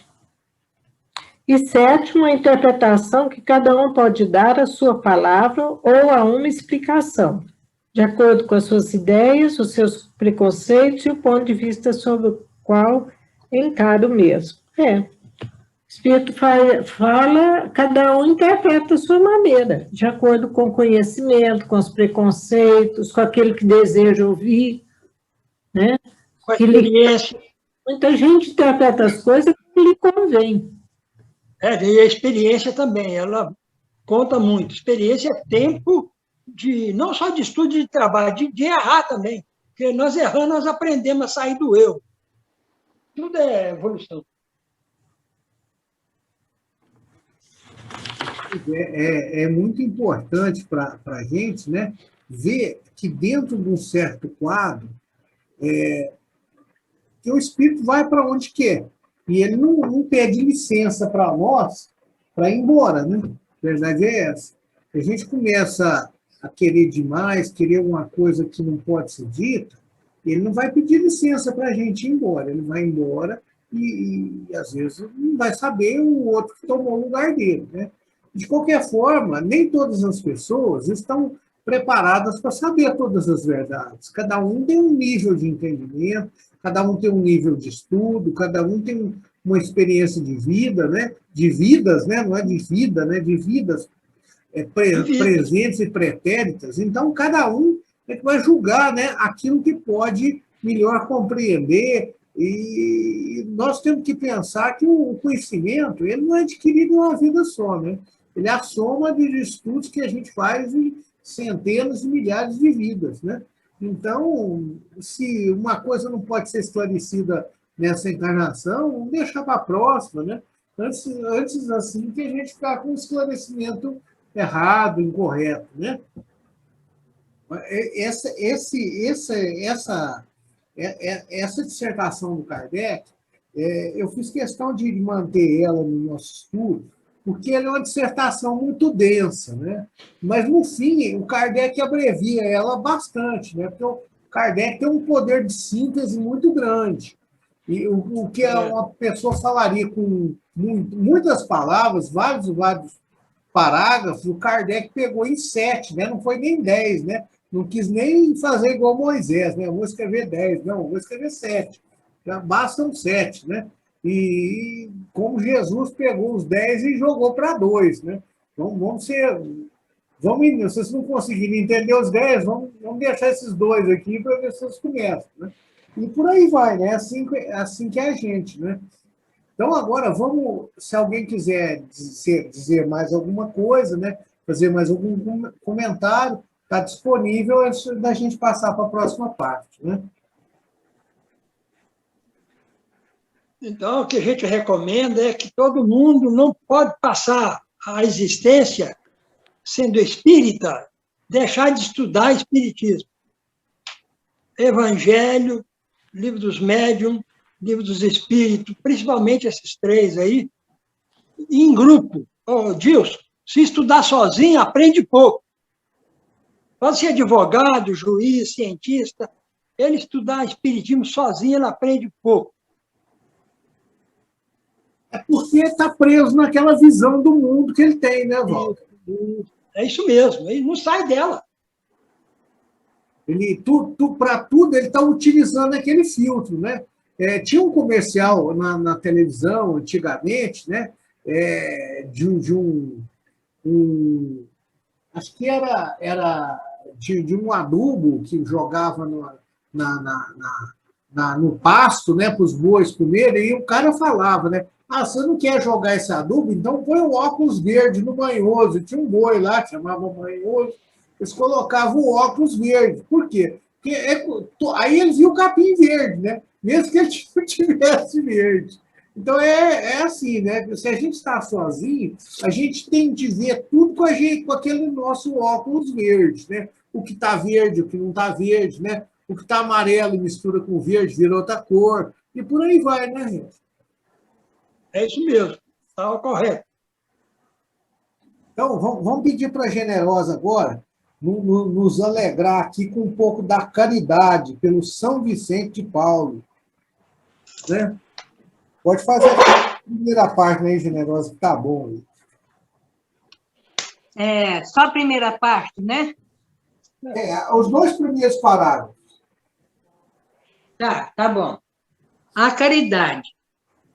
E sétimo, a interpretação que cada um pode dar à sua palavra ou a uma explicação, de acordo com as suas ideias, os seus preconceitos e o ponto de vista sobre o qual encara o mesmo. O Espírito fala, cada um interpreta a sua maneira, de acordo com o conhecimento, com os preconceitos, com aquele que deseja ouvir, né? Com a experiência. Muita gente interpreta as coisas que lhe convém. E a experiência também, ela conta muito. Experiência é tempo não só de estudo e de trabalho, de errar também. Porque nós errando, nós aprendemos a sair do eu. Tudo é evolução. É muito importante para a gente, né, ver que dentro de um certo quadro, que o espírito vai para onde quer. E ele não pede licença para nós para ir embora, né? A verdade é essa. A gente começa a querer demais, querer uma coisa que não pode ser dita, ele não vai pedir licença para a gente ir embora. Ele vai embora e às vezes, não vai saber o outro que tomou o lugar dele, né? De qualquer forma, nem todas as pessoas estão preparadas para saber todas as verdades. Cada um tem um nível de entendimento, cada um tem um nível de estudo, cada um tem uma experiência de vida, né? De vidas, né? Não é de vida, né? De vidas presentes e pretéritas. Então, cada um é que vai julgar, né? Aquilo que pode melhor compreender. E nós temos que pensar que o conhecimento ele não é adquirido em uma vida só, né? Ele é a soma de estudos que a gente faz em centenas e milhares de vidas, né? Então, se uma coisa não pode ser esclarecida nessa encarnação, vamos deixar para a próxima, né? Antes assim, que a gente ficar com um esclarecimento errado, incorreto, né? Essa dissertação do Kardec, eu fiz questão de manter ela no nosso estudo, porque ela é uma dissertação muito densa, né? Mas, no fim, o Kardec abrevia ela bastante, né? Porque o Kardec tem um poder de síntese muito grande. E o que uma pessoa falaria com muitas palavras, vários parágrafos, o Kardec pegou em 7, né? Não foi nem 10, né? Não quis nem fazer igual Moisés, né? Eu vou escrever 10, não, eu vou escrever 7. Já bastam 7, né? E como Jesus pegou os 10 e jogou para 2, né? Então, se vocês não conseguirem entender os 10, vamos deixar esses 2 aqui para ver se vocês começam, né? E por aí vai, né? Assim que é a gente, né? Então, agora, se alguém quiser dizer mais alguma coisa, né? Fazer mais algum comentário, está disponível antes da gente passar para a próxima parte, né? Então, o que a gente recomenda é que todo mundo não pode passar a existência, sendo espírita, deixar de estudar espiritismo. Evangelho, Livro dos Médiuns, Livro dos Espíritos, principalmente esses 3 aí, em grupo. Dilson, se estudar sozinho, aprende pouco. Pode ser advogado, juiz, cientista, ele estudar espiritismo sozinho, ele aprende pouco. É porque está preso naquela visão do mundo que ele tem, né, Walter? É isso mesmo, ele não sai dela. Para tudo, ele está utilizando aquele filtro, né? Tinha um comercial na televisão, antigamente, né? Acho que era de um adubo que jogava no pasto, né? Para os bois comerem, e o cara falava, né? Você não quer jogar esse adubo? Então põe o óculos verde no banhoso. Tinha um boi lá que chamava banhoso. Eles colocavam o óculos verde. Por quê? Porque aí eles viam o capim verde, né? Mesmo que ele tivesse verde. Então é assim, né? Se a gente está sozinho, a gente tem de ver tudo com aquele nosso óculos verde, né? O que está verde, o que não está verde, né? O que está amarelo e mistura com verde, vira outra cor. E por aí vai, né, gente? É isso mesmo, está correto. Então, vamos pedir para a Generosa agora nos alegrar aqui com um pouco da caridade pelo São Vicente de Paulo. Né? Pode fazer a primeira página aí, Generosa, que está bom. Só a primeira parte, né? Os 2 primeiros parágrafos. Tá bom. A caridade.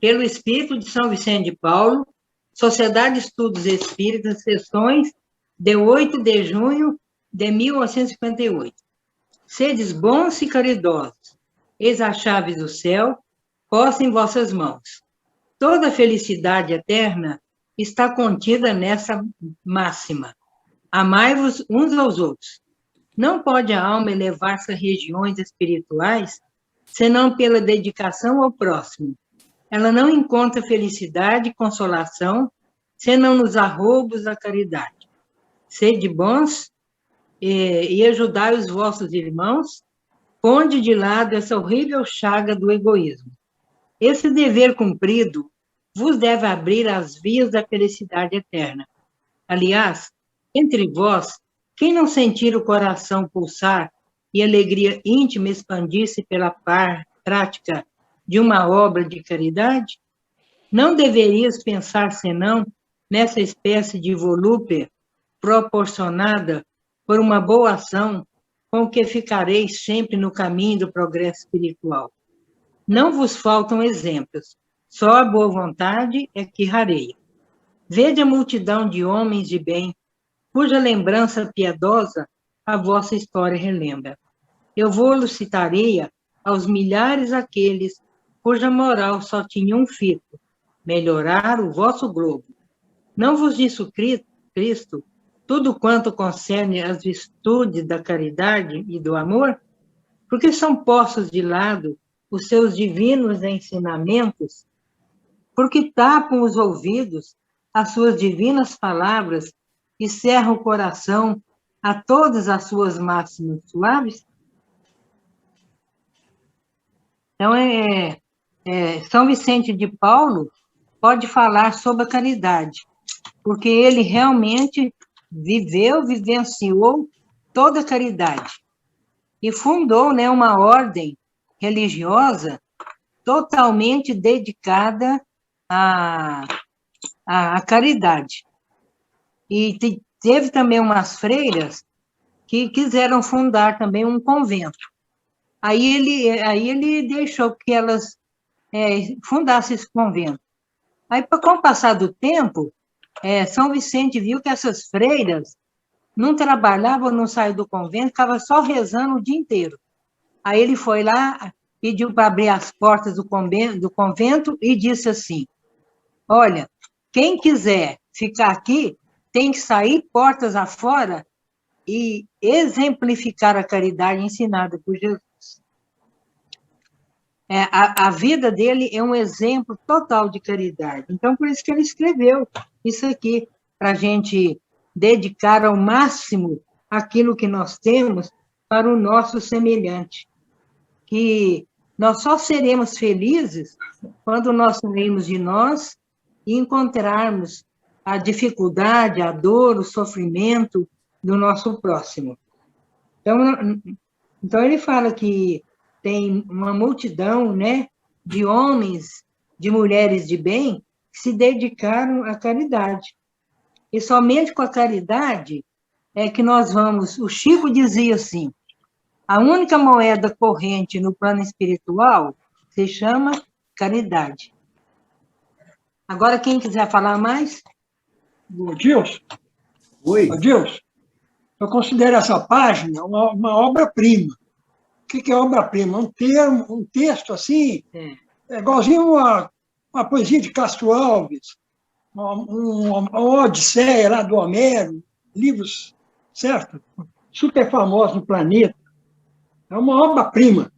Pelo Espírito de São Vicente de Paulo, Sociedade de Estudos Espíritas, sessões de 8 de junho de 1858. Sedes bons e caridosos, eis as chaves do céu, posta em vossas mãos. Toda a felicidade eterna está contida nessa máxima. Amai-vos uns aos outros. Não pode a alma elevar-se a regiões espirituais, senão pela dedicação ao próximo. Ela não encontra felicidade e consolação, senão nos arroubos da caridade. Sede bons e ajudai os vossos irmãos, ponde de lado essa horrível chaga do egoísmo. Esse dever cumprido vos deve abrir as vias da felicidade eterna. Aliás, entre vós, quem não sentir o coração pulsar e a alegria íntima expandir-se pela prática de uma obra de caridade, não deverias pensar senão nessa espécie de volúpia proporcionada por uma boa ação, com que ficareis sempre no caminho do progresso espiritual. Não vos faltam exemplos, só a boa vontade é que rareia. Vede a multidão de homens de bem, cuja lembrança piedosa a vossa história relembra. Eu vou-lo citaria aos milhares aqueles cuja moral só tinha um fito, melhorar o vosso globo. Não vos disse Cristo tudo quanto concerne às virtudes da caridade e do amor? Porque são postos de lado os seus divinos ensinamentos? Porque tapam os ouvidos às suas divinas palavras e cerram o coração a todas as suas máximas suaves? Então, São Vicente de Paulo pode falar sobre a caridade, porque ele realmente vivenciou toda a caridade e fundou, né, uma ordem religiosa totalmente dedicada à caridade. E teve também umas freiras que quiseram fundar também um convento. Aí ele deixou que elas fundassem esse convento. Aí, com o passar do tempo, São Vicente viu que essas freiras não trabalhavam, não saíam do convento, ficavam só rezando o dia inteiro. Aí ele foi lá, pediu para abrir as portas do convento e disse assim: olha, quem quiser ficar aqui tem que sair portas afora e exemplificar a caridade ensinada por Jesus. A vida dele é um exemplo total de caridade. Então, por isso que ele escreveu isso aqui, para a gente dedicar ao máximo aquilo que nós temos para o nosso semelhante. Que nós só seremos felizes quando nós sairmos de nós e encontrarmos a dificuldade, a dor, o sofrimento do nosso próximo. Então ele fala que tem uma multidão, né, de homens, de mulheres de bem, que se dedicaram à caridade. E somente com a caridade é que nós vamos... O Chico dizia assim: a única moeda corrente no plano espiritual se chama caridade. Agora, quem quiser falar mais? Gilson. Oi. Gilson, eu considero essa página uma obra-prima. O que é obra-prima? Um texto assim, igualzinho uma poesia de Castro Alves, uma Odisseia lá do Homero, livros, certo? Super famosos no planeta. É uma obra-prima.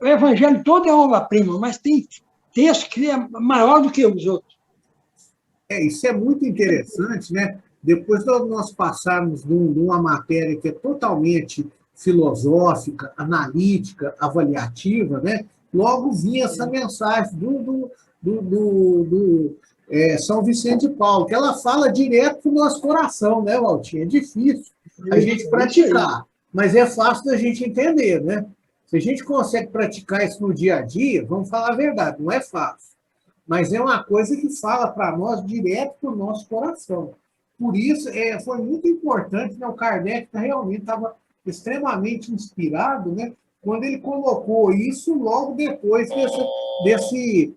O Evangelho todo é obra-prima, mas tem texto que é maior do que os outros. Isso é muito interessante, né? Depois de nós passarmos numa matéria que é totalmente filosófica, analítica, avaliativa, né? Logo vinha essa mensagem do São Vicente de Paulo, que ela fala direto para o nosso coração, né, Valtinho? É difícil a gente praticar, mas é fácil da gente entender, né? Se a gente consegue praticar isso no dia a dia, vamos falar a verdade, não é fácil. Mas é uma coisa que fala para nós direto para o nosso coração. Por isso, foi muito importante, né? O Kardec realmente estava extremamente inspirado, né? Quando ele colocou isso logo depois desse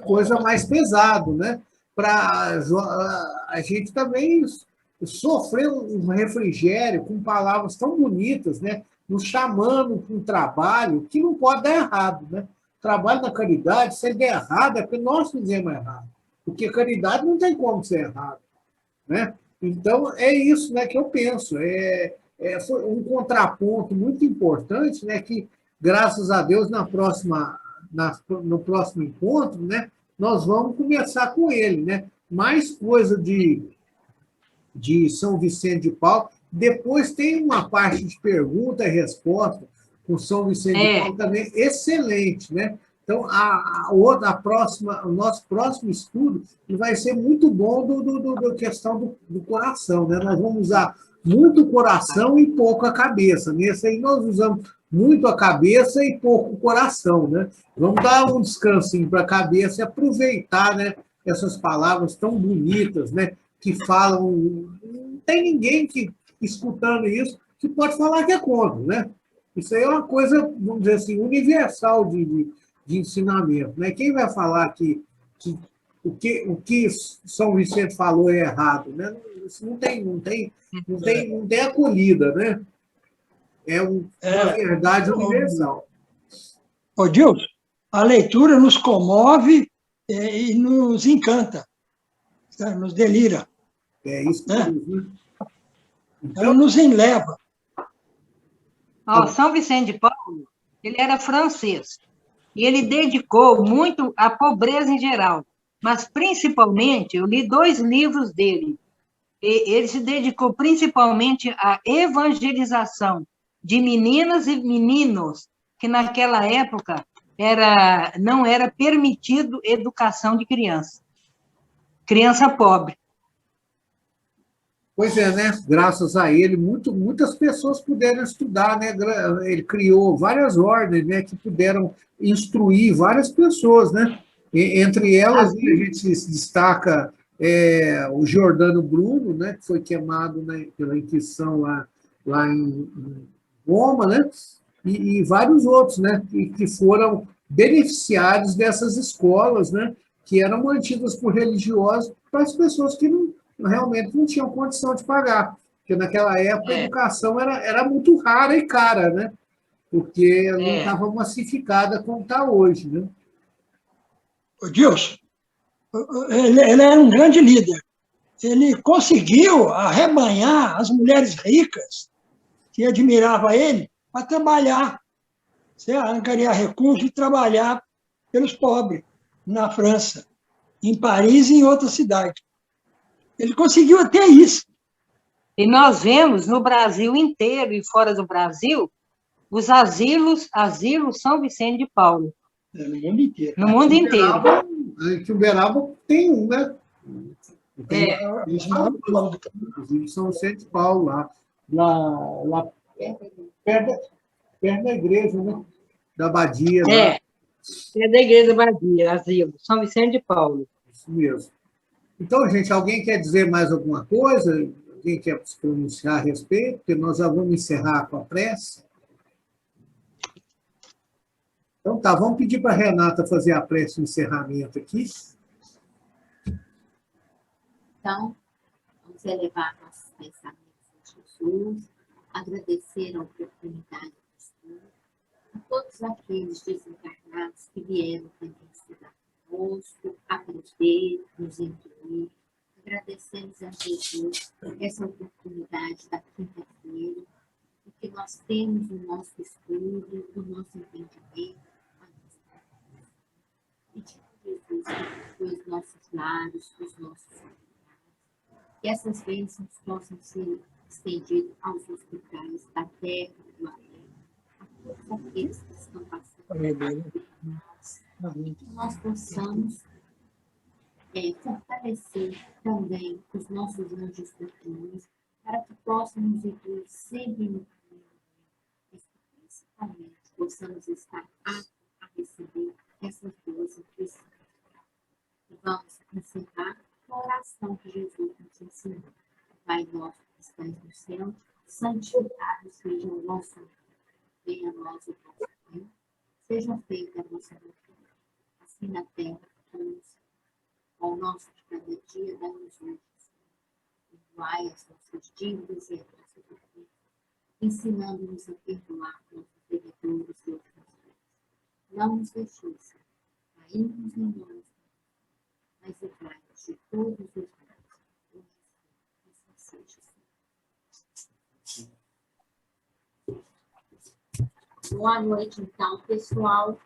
coisa mais pesado, né? Para a gente também sofrer um refrigério com palavras tão bonitas, né? Nos chamando para um trabalho que não pode dar errado, né? Trabalho da caridade, se ele der errado, é porque nós fizemos errado. Porque a caridade não tem como ser errado, né? Então, é isso, né, que eu penso. Foi um contraponto muito importante, né, que, graças a Deus, no próximo encontro, né, nós vamos começar com ele. Né? Mais coisa de São Vicente de Paulo. Depois tem uma parte de pergunta e resposta com São Vicente de Paulo também excelente, né? Então, o nosso próximo estudo vai ser muito bom da questão do coração, né? Nós vamos usar muito o coração e pouco a cabeça. Nesse aí nós usamos muito a cabeça e pouco o coração, né? Vamos dar um descansinho para a cabeça e aproveitar, né, essas palavras tão bonitas, né? Que falam... Não tem ninguém que escutando isso, que pode falar que é contra, né? Isso aí é uma coisa, vamos dizer assim, universal de ensinamento, né? Quem vai falar que o que São Vicente falou é errado, né? Isso não tem acolhida, né? É uma verdade universal. Ô, Dilson, a leitura nos comove e nos encanta, tá? Nos delira. É isso mesmo, né? Ela nos enleva. Ó, São Vicente de Paulo, ele era francês, e ele dedicou muito à pobreza em geral, mas principalmente, eu li 2 livros dele, e ele se dedicou principalmente à evangelização de meninas e meninos, que naquela época não era permitido educação de criança pobre. Pois é, né? Graças a ele, muitas pessoas puderam estudar, né? Ele criou várias ordens, né? Que puderam instruir várias pessoas, né? Entre elas, a gente destaca o Giordano Bruno, né? Que foi queimado, né, pela Inquisição lá em Roma, né? E vários outros, né? Que foram beneficiários dessas escolas, né? Que eram mantidas por religiosos para as pessoas que realmente não tinham condição de pagar, porque naquela época a educação era muito rara e cara, né? Porque não estava massificada como está hoje, né? O Dilson, ele era um grande líder. Ele conseguiu arrebanhar as mulheres ricas que admiravam ele para trabalhar, angariar recursos e trabalhar pelos pobres na França, em Paris e em outras cidades. Ele conseguiu até isso. E nós vemos no Brasil inteiro e fora do Brasil os asilos São Vicente de Paulo. No mundo inteiro. No mundo inteiro. Aqui em Uberaba tem um, né? Inclusive São Vicente de Paulo, lá perto da igreja, né? Da Abadia. É da igreja da Abadia, asilo, São Vicente de Paulo. Isso mesmo. Então, gente, alguém quer dizer mais alguma coisa? Alguém quer se pronunciar a respeito? Porque nós já vamos encerrar com a prece. Então tá, vamos pedir para a Renata fazer a prece de encerramento aqui. Então, vamos elevar nossos pensamentos a Jesus, agradecer a oportunidade de estudo, a todos aqueles desencarnados que vieram também estudar conosco, aprender, nos incluir. Agradecemos a Jesus essa oportunidade da quinta-feira, porque nós temos o nosso estudo, o nosso entendimento, e de Jesus que os nossos lares, os nossos familiares, que essas bênçãos possam ser estendidas aos hospitais da terra e do além, a todos aqueles que estão passando por nós, que nós possamos fortalecer também os nossos anjos protetores, para que possam nos incluir sempre no caminho, mas que principalmente possamos estar aptos a receber essas boas impressões. E vamos encerrar com a oração que Jesus nos ensinou. Pai nosso que estás no céu, santificado seja o vosso nome. Venha a nós o vosso reino, seja feita a vossa vontade, assim na terra como no céu. Ao nosso de cada dia, dá-nos hoje. Perdoai as nossas dívidas e as nossas ofensas, ensinando-nos a perdoar nossos devedores e ofensores. Não nos deixeis cairmos em nós, mas livrai-nos de todos os males. Hoje sim, assim seja. Boa noite, então, pessoal.